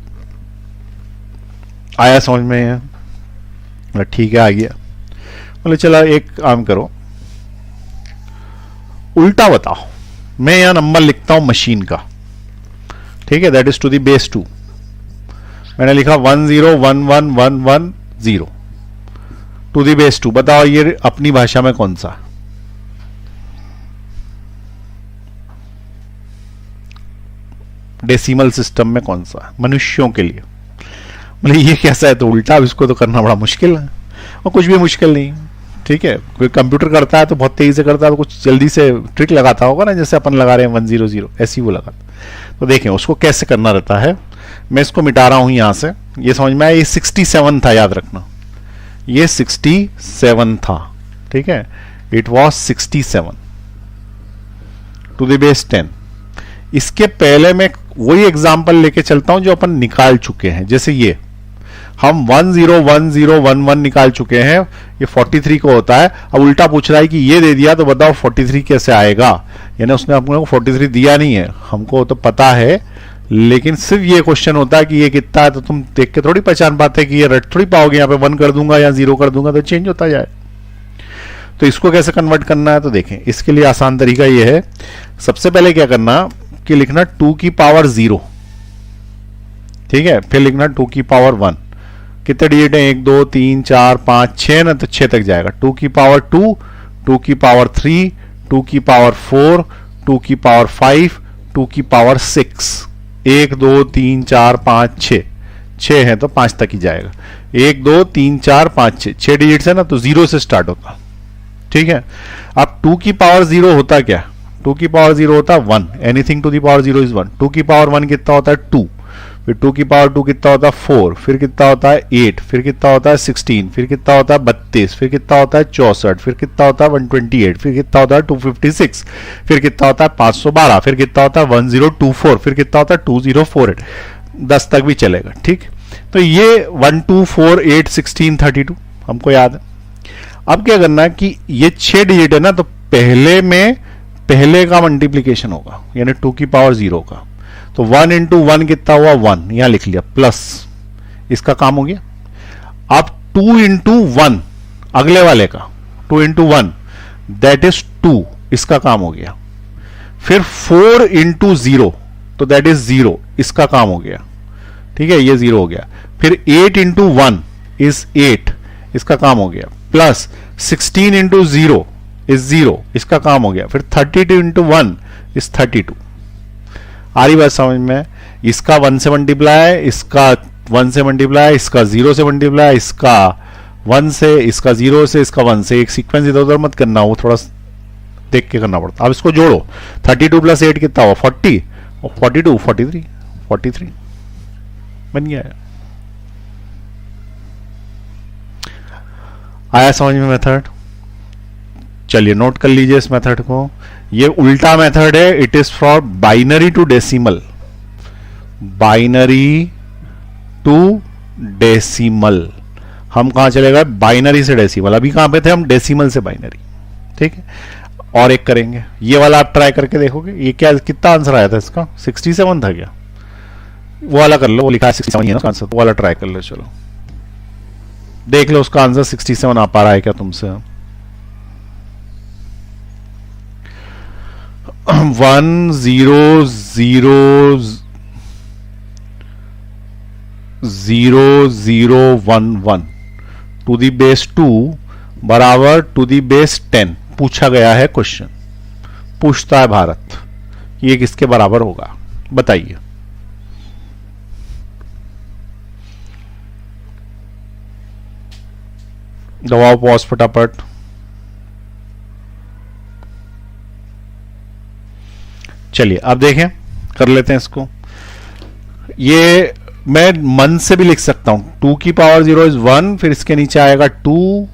आया समझ में है? ठीक है, आ गया। बोले चला एक काम करो, उल्टा बताओ। मैं यहां नंबर लिखता हूं मशीन का, ठीक है, that is to the base 2। मैंने लिखा 1 0 1 1 1 1 0 टू दी बेस 2। बताओ ये अपनी भाषा में कौन सा? डेसिमल सिस्टम में कौन सा? मनुष्यों के लिए। मतलब ये कैसा है? तो उल्टा, इसको तो करना बड़ा मुश्किल है, और कुछ भी मुश्किल नहीं, ठीक है। कोई कंप्यूटर करता है तो बहुत तेजी से करता है, तो कुछ जल्दी से ट्रिक लगाता होगा ना, जैसे अपन लगा रहे हैं 1 0 0, ऐसे ही वो लगाता। तो देखें उसको कैसे करना रहता है। मैं इसको मिटा रहा हूं यहां से, ये समझ में आया। ये 67 था, याद रखना, ये 67 था, ठीक है। It was 67 to the base 10। इसके पहले मैं वही एग्जाम्पल लेके चलता हूं जो अपन निकाल चुके हैं। जैसे ये हम 1 0 1 0 1 1 निकाल चुके हैं, ये 43 को होता है। अब उल्टा पूछ रहा है कि ये दे दिया तो बताओ 43 कैसे आएगा। यानी उसने अपने को 43 दिया नहीं है, हमको तो पता है, लेकिन सिर्फ ये क्वेश्चन होता है कि ये कितना है, तो तुम देख के थोड़ी पहचान पाते कि ये रट थोड़ी पाओगे। यहाँ पे 1 कर दूंगा या 0 कर दूंगा तो चेंज होता जाए। तो इसको कैसे कन्वर्ट करना है, तो देखें इसके लिए आसान तरीका ये है। सबसे पहले क्या करना कि लिखना 2 की पावर 0, ठीक है। फिर लिखना 2 की पावर 1। कितने डिजिट हैं? 1 2 3 4 5 6 ना, तो 6 तक जाएगा। 2 की पावर 2, 2 की पावर 3, 2 की पावर 4, 2 की पावर 5, 2 की पावर 6। 1 2 3 4 5 6, 6 है तो 5 तक ही जाएगा। 1 2 3 4 5 6, 6 डिजिट्स है ना, तो 0 से स्टार्ट होता, ठीक है। अब 2 की पावर 0 होता क्या? 2 की पावर 0 होता है 1। Anything to the power 0 is 1। 2 की पावर 1 कितना होता है? 2। फिर 2 की पावर 2 कितना होता है? 4। फिर कितना होता है? 8। फिर कितना होता है? 16। फिर कितना होता है? 32। फिर कितना होता है? 64। फिर कितना होता है? 128। फिर कितना होता है? 256। फिर कितना होता है? 512। फिर कितना होता है? 1024। फिर कितना होता है? 2048। 10 तक भी चलेगा, ठीक। तो ये 1 2 4 8 16 32 हमको याद है। अब क्या करना है कि ये 6 डिजिट है ना, तो पहले में पहले का मल्टीप्लीकेशन होगा, यानी 2 की पावर 0 का। तो 1 इंटू 1 कितना हुआ? 1, यहां लिख लिया, प्लस इसका काम हो गया। अब 2 इंटू 1 अगले वाले का, 2 इंटू 1 दैट इज 2, इसका काम हो गया। फिर 4 इंटू 0 तो दैट इज 0, इसका काम हो गया, ठीक है, ये 0 हो गया। फिर 8 इंटू 1 इज 8, इसका काम हो गया। प्लस 16 इंटू 0 इज 0, इसका काम हो गया। फिर 32 इंटू 1 इज 32। आ रही बात समझ में? इसका 1 से मल्टीप्लाई, इसका 1 से मल्टीप्लाई, इसका 0 से मल्टीप्लाई, इसका 1 से, इसका 0 से, इसका 1 से। एक सीक्वेंस इधर उधर मत करना, वो थोड़ा देख के करना पड़ता। अब इसको जोड़ो, 32 प्लस 8 कितना हुआ? 40, और 42 43 बन गया। आया समझ में मेथड? चलिए नोट कर लीजिए इस मेथड को। ये उल्टा मेथड है, it is for binary to decimal. Binary to decimal. हम कहां चले गए? बाइनरी से डेसिमल। अभी कहां पे थे हम? डेसिमल से बाइनरी, ठीक है। और एक करेंगे, ये वाला आप ट्राई करके देखोगे। ये क्या, कितना आंसर आया था इसका? 67 था क्या? वो वाला कर लो, वो लिखा है 67 ही है ना उसका आंसर, वो वाला ट्राई कर लो। चलो देख लो उसका आंसर 67 आ पा रहा है क्या तुमसे। 1000011 टू दी बेस 2 बराबर टू दी बेस 10 पूछा गया है क्वेश्चन। पूछता है भारत ये किसके बराबर होगा, बताइए। दबाओ पॉज फटाफट। चलिए अब देखें, कर लेते हैं इसको। ये मैं मन से भी लिख सकता हूं, 2 की पावर 0 इज 1, फिर इसके नीचे आएगा 2,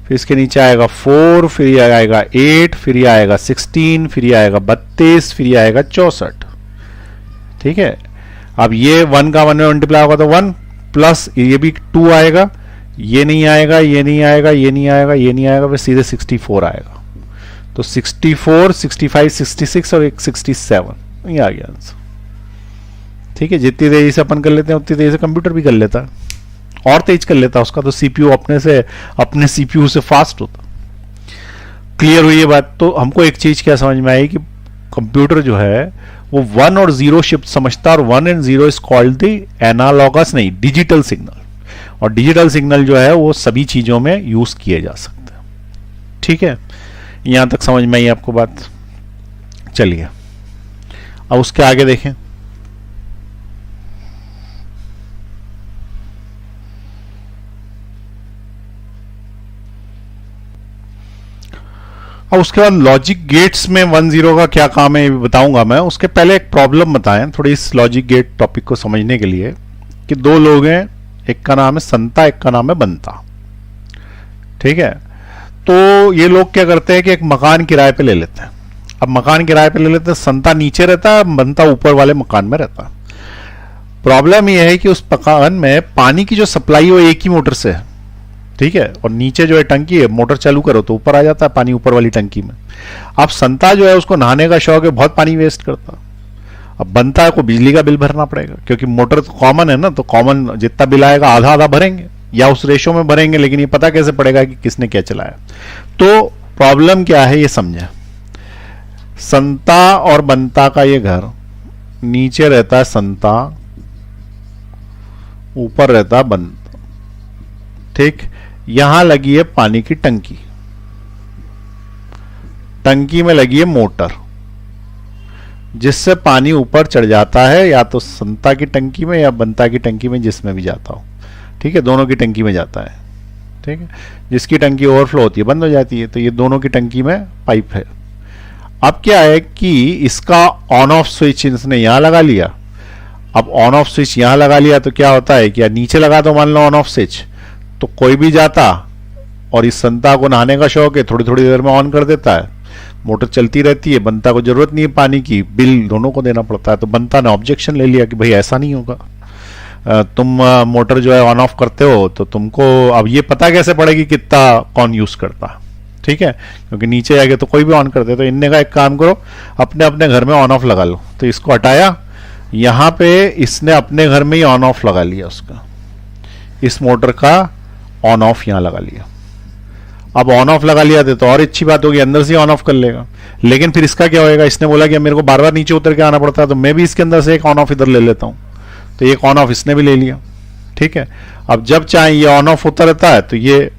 फिर इसके नीचे आएगा 4, फिर ये आएगा 8, फिर ये आएगा 16, फिर ये आएगा 32, फिर ये आएगा 64। ठीक है, अब ये 1 का 1 में मल्टीप्लाई होगा तो 1 प्लस ये भी 2 आएगा, ये नहीं आएगा, ये नहीं आएगा, ये नहीं आएगा, ये नहीं आएगा, फिर सीधे 64 आएगा। तो 64, 65, 66 और एक 67, ये आ गया आंसर। ठीक है, जितनी तेजी से अपन कर लेते हैं उतनी तेजी से कंप्यूटर भी कर लेता है, और तेज कर लेता है उसका तो सीपीयू अपने सीपीयू से फास्ट होता। क्लियर हुई ये बात। तो हमको एक चीज क्या समझ में आई कि कंप्यूटर जो है वो 1 और 0 शिफ्ट समझता है, और 1 and 0 is called the analogous, नहीं डिजिटल सिग्नल, और डिजिटल सिग्नल जो है वो सभी चीजों में यूज किए जा सकते हैं। ठीक है, यहां तक समझ में आई आपको बात। चलिए अब उसके आगे देखें। अब उसके बाद लॉजिक गेट्स में 1-0 का क्या काम है ये बताऊंगा मैं। उसके पहले एक प्रॉब्लम बताएं थोड़ी इस लॉजिक गेट टॉपिक को समझने के लिए, कि दो लोग हैं, एक का नाम है संता, एक का नाम है बंता। ठीक है, तो ये लोग क्या करते हैं कि एक मकान किराए पे ले लेते हैं। अब मकान किराए पे ले लेते हैं, संता नीचे रहता है, बंता ऊपर वाले मकान में रहता है। प्रॉब्लम यह है कि उस मकान में पानी की जो सप्लाई है वो एक ही मोटर से है। ठीक है, और नीचे जो है टंकी है, मोटर चालू करो तो ऊपर आ जाता है पानी ऊपर वाली टंकी में। अब संता जो है उसको नहाने का शौक है, बहुत पानी वेस्ट करता। अब बंता को बिजली का बिल भरना पड़ेगा, क्योंकि मोटर तो कॉमन है ना, तो कॉमन जितना बिल आएगा आधा आधा भरेंगे या उस रेशो में भरेंगे, लेकिन ये पता कैसे पड़ेगा कि किसने क्या चलाया। तो प्रॉब्लम क्या है ये समझे। संता और बंता का ये घर, नीचे रहता है संता, ऊपर रहता है बंता। ठीक, यहां लगी है पानी की टंकी, टंकी में लगी है मोटर जिससे पानी ऊपर चढ़ जाता है, या तो संता की टंकी में या बंता की टंकी में, जिसमें भी जाता हो। ठीक है, दोनों की टंकी में जाता है। ठीक है, जिसकी टंकी ओवरफ्लो होती है बंद हो जाती है, तो ये दोनों की टंकी में पाइप है। अब क्या है कि इसका ऑन ऑफ स्विच इसने यहां लगा लिया। अब ऑन ऑफ स्विच यहां लगा लिया तो क्या होता है कि नीचे लगा दो मान लो ऑन ऑफ स्विच, तो कोई भी जाता, और इस संता को नहाने का शौक है, थोड़ी थोड़ी देर में ऑन कर देता है, मोटर चलती रहती है, बंता को जरूरत नहीं है पानी की, बिल दोनों को देना पड़ता है। तो बंता ने ऑब्जेक्शन ले लिया कि भाई ऐसा नहीं होगा, तुम मोटर जो है ऑन ऑफ करते हो तो तुमको अब ये पता कैसे पड़ेगी कितना कौन यूज करता। ठीक है, क्योंकि नीचे आगे तो कोई भी ऑन कर दे। तो इनने का एक काम करो, अपने अपने घर में ऑन ऑफ लगा लो। तो इसको हटाया, यहां पे इसने अपने घर में ही ऑन ऑफ लगा लिया उसका, इस मोटर का ऑन ऑफ यहां लगा लिया। अब ऑन ऑफ लगा लिया तो और अच्छी बात होगी, अंदर से ऑन ऑफ कर लेगा। लेकिन फिर इसका क्या होएगा, इसने बोला कि मेरे को बार बार नीचे उतर के आना पड़ता है, तो मैं भी इसके अंदर से एक ऑन ऑफ इधर ले लेता हूं। तो एक ऑन ऑफ इसने भी ले लिया। ठीक है, अब जब चाहे ये ऑन ऑफ होता रहता है तो ये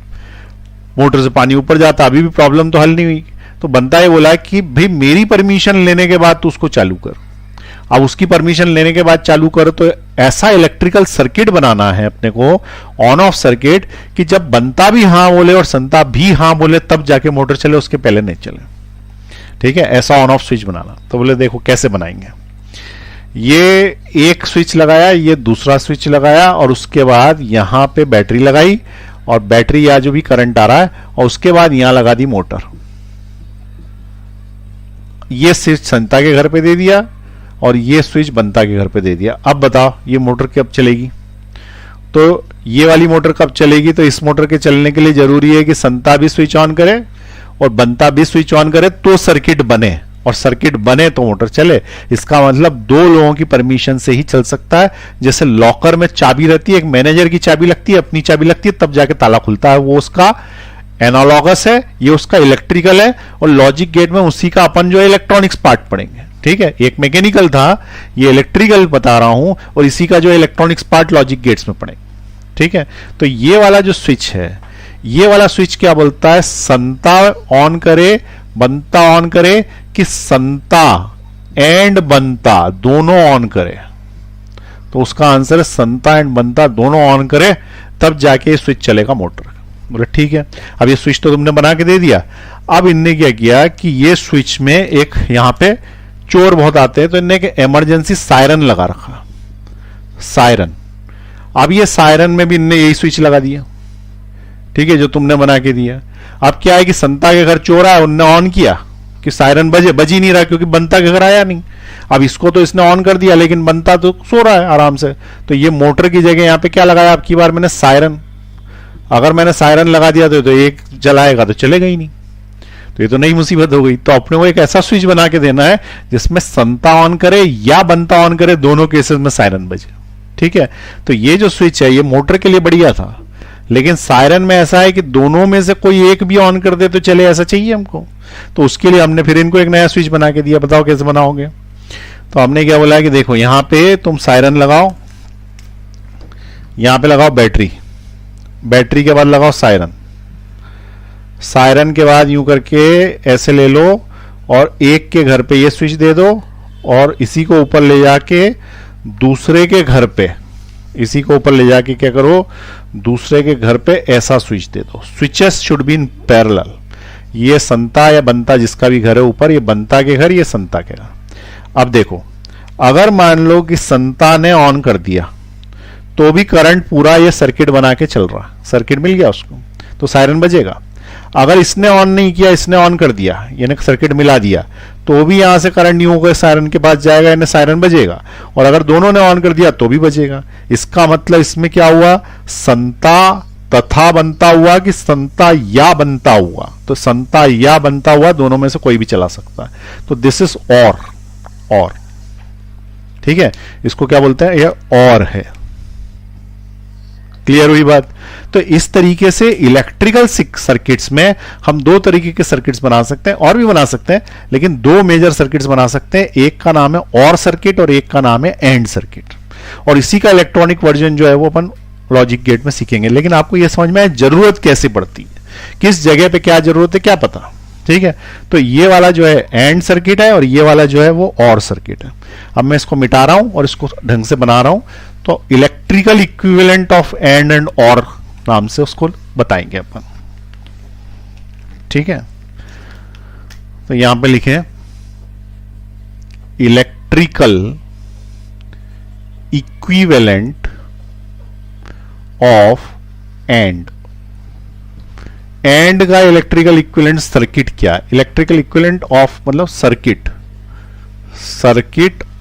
मोटर से पानी ऊपर जाता। अभी भी प्रॉब्लम तो हल नहीं हुई। तो बनता है बोला कि भाई मेरी परमिशन लेने के बाद तू उसको चालू कर। अब उसकी परमिशन लेने के बाद चालू कर, तो ऐसा इलेक्ट्रिकल सर्किट बनाना है अपने को, ऑन ऑफ सर्किट, कि जब बनता भी हां बोले और संता भी हां बोले तब जाके मोटर चले, उसके पहले नहीं चले। ठीक है, ऐसा ऑन ऑफ स्विच बनाना। तो बोले देखो कैसे बनाएंगे। ये एक स्विच लगाया, ये दूसरा स्विच लगाया, और उसके बाद यहां पे बैटरी लगाई, और बैटरी या जो भी करंट आ रहा है, और उसके बाद यहां लगा दी मोटर। ये स्विच संता के घर पे दे दिया और ये स्विच बंता के घर पे दे दिया। अब बताओ ये मोटर कब चलेगी। तो ये वाली मोटर कब चलेगी, तो इस मोटर के चलने के लिए जरूरी है कि संता भी स्विच ऑन करे और बंता भी स्विच ऑन करे, तो सर्किट बने। और सर्किट बने तो मोटर चले। इसका मतलब दो लोगों की परमिशन से ही चल सकता है। जैसे लॉकर में चाबी रहती है, एक मैनेजर की चाबी लगती है, अपनी चाबी लगती है, तब जाके ताला खुलता है, वो उसका एनालॉगस है, ये उसका इलेक्ट्रिकल है। और लॉजिक गेट में उसी का अपन जो है इलेक्ट्रॉनिक्स पार्ट पढ़ेंगे, ठीक है। एक मैकेनिकल था, ये इलेक्ट्रिकल बता रहा हूं, और इसी का जो इलेक्ट्रॉनिक्स पार्ट लॉजिक गेट्स में पढ़ेंगे, ठीक है। तो ये वाला जो स्विच है, ये वाला स्विच क्या बोलता है, संता ऑन करे बनता ऑन करे, कि संता एंड बनता दोनों ऑन करे। तो उसका आंसर है संता एंड बनता दोनों ऑन करे, तब जाके ये स्विच चलेगा मोटर। बोले ठीक है। अब ये स्विच तो तुमने बना के दे दिया। अब इनने क्या किया कि ये स्विच में एक यहां पे चोर बहुत आते हैं, तो इनने एक इमरजेंसी सायरन लगा रखा, सायरन। अब ये सायरन में भी इनने यही स्विच लगा दिया, ठीक है, जो तुमने बना के दिया। अब क्या है कि संता के घर चोर आया, उनने ऑन किया कि सायरन बज ही नहीं रहा, क्योंकि बनता के घर आया नहीं। अब इसको तो इसने ऑन कर दिया, लेकिन बनता तो सो रहा है आराम से। तो ये मोटर की जगह यहां पे क्या लगाया, अब की बार मैंने सायरन। अगर मैंने सायरन लगा दिया तो एक जलाएगा तो चलेगा ही नहीं, तो ये तो नई मुसीबत हो गई। तो अपने को एक ऐसा स्विच बना के देना है जिसमें संता ऑन करे या बनता ऑन करे, दोनों केसेस में सायरन बजे, ठीक है। तो ये जो स्विच है ये मोटर के लिए बढ़िया था, लेकिन सायरन में ऐसा है कि दोनों में से कोई एक भी ऑन कर दे तो चले, ऐसा चाहिए हमको। तो उसके लिए हमने फिर इनको एक नया स्विच बना के दिया। बताओ कैसे बनाओगे। तो हमने क्या बोला कि देखो यहां पे तुम सायरन लगाओ, यहां पे लगाओ बैटरी, बैटरी के बाद लगाओ सायरन, सायरन के बाद यूं करके ऐसे ले लो और एक के घर पे ये स्विच दे दो, और इसी को ऊपर ले जाके दूसरे के घर पे, इसी को ऊपर ले जाके क्या करो, दूसरे के घर पे ऐसा स्विच दे दो। Switches should be in parallel. ये संता या बनता जिसका भी घर है ऊपर, ये बनता के घर, ये संता के घर। अब देखो, अगर मान लो कि संता ने ऑन कर दिया तो भी करंट पूरा ये सर्किट बना के चल रहा, सर्किट मिल गया उसको, तो सायरन बजेगा। अगर इसने ऑन नहीं किया, इसने ऑन कर दिया, यानी सर्किट मिला दिया, तो भी यहां से करंट नहीं होगा, सायरन के पास जाएगा, यानी सायरन बजेगा। और अगर दोनों ने ऑन कर दिया तो भी बजेगा। इसका मतलब इसमें क्या हुआ, संता तथा बनता हुआ कि संता या बनता हुआ। तो संता या बनता हुआ दोनों में से कोई भी चला सकता है। तो दिस इज और, ठीक है, इसको क्या बोलते हैं, यह और है। क्लियर हुई बात। तो इस तरीके से इलेक्ट्रिकल सर्किट्स में हम दो तरीके के सर्किट्स बना सकते हैं, और भी बना सकते हैं, लेकिन दो मेजर सर्किट्स बना सकते हैं। एक का नाम है और सर्किट और एक का नाम है एंड सर्किट। और इसी का इलेक्ट्रॉनिक वर्जन जो है वो अपन लॉजिक गेट में सीखेंगे। लेकिन आपको यह समझ में आए जरूरत कैसे पड़ती है, किस जगह पे क्या जरूरत है, क्या पता, ठीक है। तो ये वाला जो है एंड सर्किट है और ये वाला जो है वो और सर्किट है। अब मैं इसको मिटा रहा हूं और इसको ढंग से बना रहा हूं। तो इलेक्ट्रिकल इक्विवेलेंट ऑफ एंड और नाम से उसको बताएंगे अपन, ठीक है। तो यहां पे लिखे इलेक्ट्रिकल इक्विवेलेंट ऑफ एंड का इलेक्ट्रिकल इक्विवेलेंट सर्किट क्या है, इलेक्ट्रिकल इक्विवेलेंट ऑफ मतलब सर्किट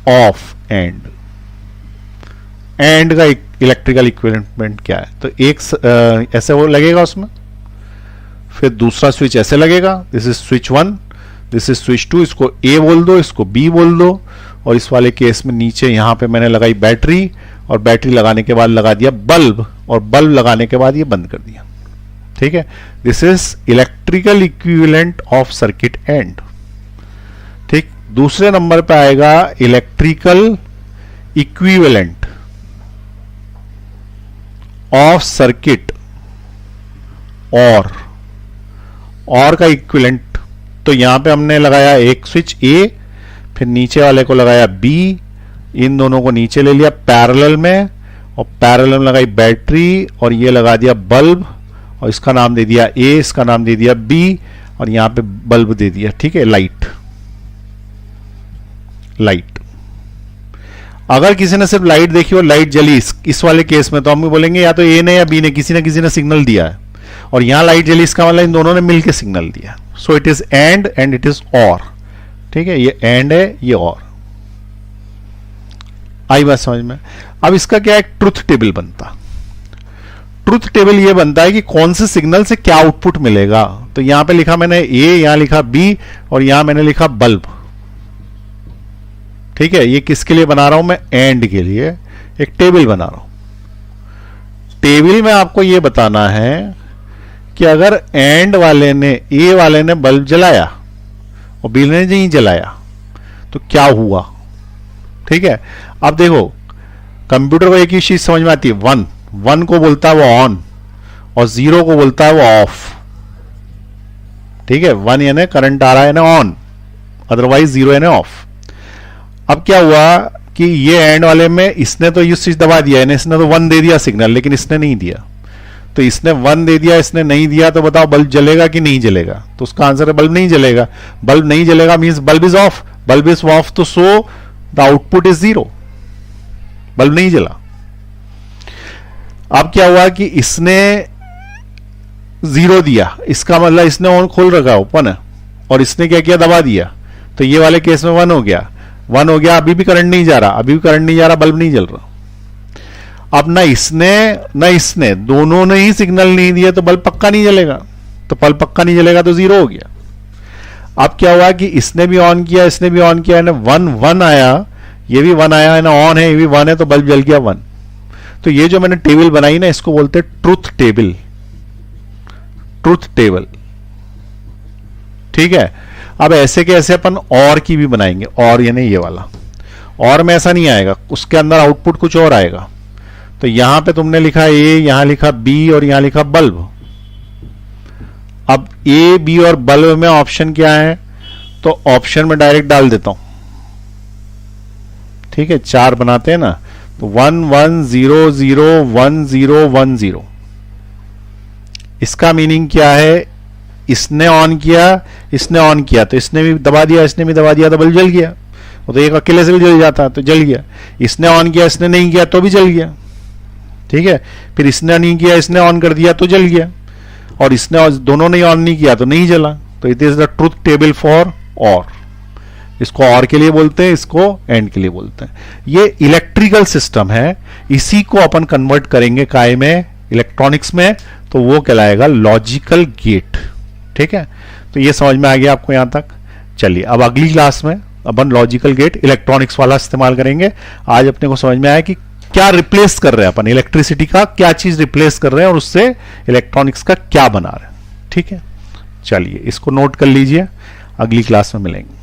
ऑफ एंड का इलेक्ट्रिकल इक्विवेलेंट क्या है। तो एक ऐसे वो लगेगा उसमें, फिर दूसरा स्विच ऐसे लगेगा, this is switch 1, this is switch 2, इसको ए बोल दो, इसको बी बोल दो। और इस वाले केस में नीचे यहां पे मैंने लगाई बैटरी, और बैटरी लगाने के बाद लगा दिया बल्ब, और बल्ब लगाने के बाद ये बंद कर दिया, ठीक है। This is electrical equivalent of circuit and, ठीक। दूसरे नंबर पे आएगा इलेक्ट्रिकल इक्विवेलेंट ऑफ सर्किट और का इक्विवेलेंट। तो यहां पे हमने लगाया एक स्विच ए, फिर नीचे वाले को लगाया बी, इन दोनों को नीचे ले लिया पैरेलल में, और पैरेलल में लगाई बैटरी, और ये लगा दिया बल्ब, और इसका नाम दे दिया ए, इसका नाम दे दिया बी, और यहां पे बल्ब दे दिया, ठीक है, लाइट। अगर किसी ने सिर्फ लाइट देखी और लाइट जली इस वाले केस में, तो हम बोलेंगे या तो ए ने या बी ने, किसी ने सिग्नल दिया है, और यहां लाइट जली, इसका मतलब इन दोनों ने मिलकर सिग्नल दिया। So it is and it is और, ठीक है। ये एंड है, ये और। आई बात समझ में। अब इसका क्या एक ट्रुथ टेबल बनता, ट्रुथ टेबल ये बनता है कि कौन से सिग्नल से क्या आउटपुट मिलेगा। तो यहां पे लिखा मैंने ए, यहां लिखा बी, और यहां मैंने लिखा बल्ब, ठीक है, ये किसके लिए बना रहा हूं मैं? एंड के लिए एक टेबल बना रहा हूं। टेबल में आपको ये बताना है कि अगर एंड वाले ने, ए वाले ने बल्ब जलाया और बी ने नहीं जलाया तो क्या हुआ। ठीक है, अब देखो कंप्यूटर को एक ही चीज समझ में आती है, वन को बोलता है वो ऑन और 0 को बोलता है वो ऑफ। ठीक है, 1 यानी करंट आ रहा है यानी ऑन, अदरवाइज 0 यानी ऑफ। अब क्या हुआ कि ये एंड वाले में इसने तो ये स्विच दबा दिया, यानी इसने तो 1 दे दिया सिग्नल, लेकिन इसने नहीं दिया। तो इसने 1 दे दिया, इसने नहीं दिया, तो बताओ बल्ब जलेगा कि नहीं जलेगा? तो उसका आंसर है बल्ब नहीं जलेगा। बल्ब नहीं जलेगा means bulb is off, bulb is off तो so the output is 0, bulb नहीं जला। अब क्या हुआ कि इसने 0 दिया, इसका मतलब इसने ऑन खोल रखा ओपन है, और इसने क्या किया? दबा दिया। तो ये वाले केस में 1 हो गया, 1 हो गया, अभी भी करंट नहीं जा रहा, अभी भी करंट नहीं जा रहा, बल्ब नहीं जल रहा। अब ना इसने दोनों ने ही सिग्नल नहीं दिया तो बल्ब पक्का नहीं जलेगा, तो बल्ब पक्का नहीं जलेगा तो 0 हो गया। अब क्या हुआ कि इसने भी ऑन किया, इसने भी ऑन किया, 1 आया, ये भी 1 आया, ना ऑन है, ये भी 1 है, तो बल्ब जल गया 1। तो ये जो मैंने टेबल बनाई ना, इसको बोलते हैं ट्रुथ टेबल, ट्रुथ टेबल। ठीक है, अब ऐसे के ऐसे अपन और की भी बनाएंगे, और यानी ये वाला, और में ऐसा नहीं आएगा, उसके अंदर आउटपुट कुछ और आएगा। तो यहां पे तुमने लिखा ए, यहां लिखा बी और यहां लिखा बल्ब। अब ए, बी और बल्ब में ऑप्शन क्या है? तो ऑप्शन में डायरेक्ट डाल देता हूं। ठीक है, 4 बनाते हैं ना, तो 1 1 0 0 1 0 1 0। इसका मीनिंग क्या है? इसने ऑन किया, इसने ऑन किया, तो इसने भी दबा दिया, इसने भी दबा दिया, तो बल्ब जल गया। वो तो एक अकेले से भी जल जाता, तो जल गया। इसने ऑन किया, इसने नहीं किया, तो भी जल गया। ठीक है, फिर इसने नहीं किया, इसने ऑन कर दिया, तो जल गया, और इसने दोनों ने ऑन नहीं किया तो नहीं जला। तो it is the truth table for और। इसको और के लिए बोलते हैं, इसको एंड के लिए बोलते हैं। ये इलेक्ट्रिकल सिस्टम है, इसी को अपन कन्वर्ट करेंगे काय में? इलेक्ट्रॉनिक्स में, तो वो कहलाएगा लॉजिकल गेट। ठीक है, तो ये समझ में आ गया आपको यहां तक। चलिए अब अगली क्लास में अपन लॉजिकल गेट इलेक्ट्रॉनिक्स वाला इस्तेमाल करेंगे। आज अपने को समझ में आया कि क्या रिप्लेस कर रहे हैं अपन, इलेक्ट्रिसिटी का क्या चीज रिप्लेस कर रहे हैं और उससे इलेक्ट्रॉनिक्स का क्या बना रहे हैं। ठीक है, चलिए इसको नोट कर लीजिए, अगली क्लास में मिलेंगे।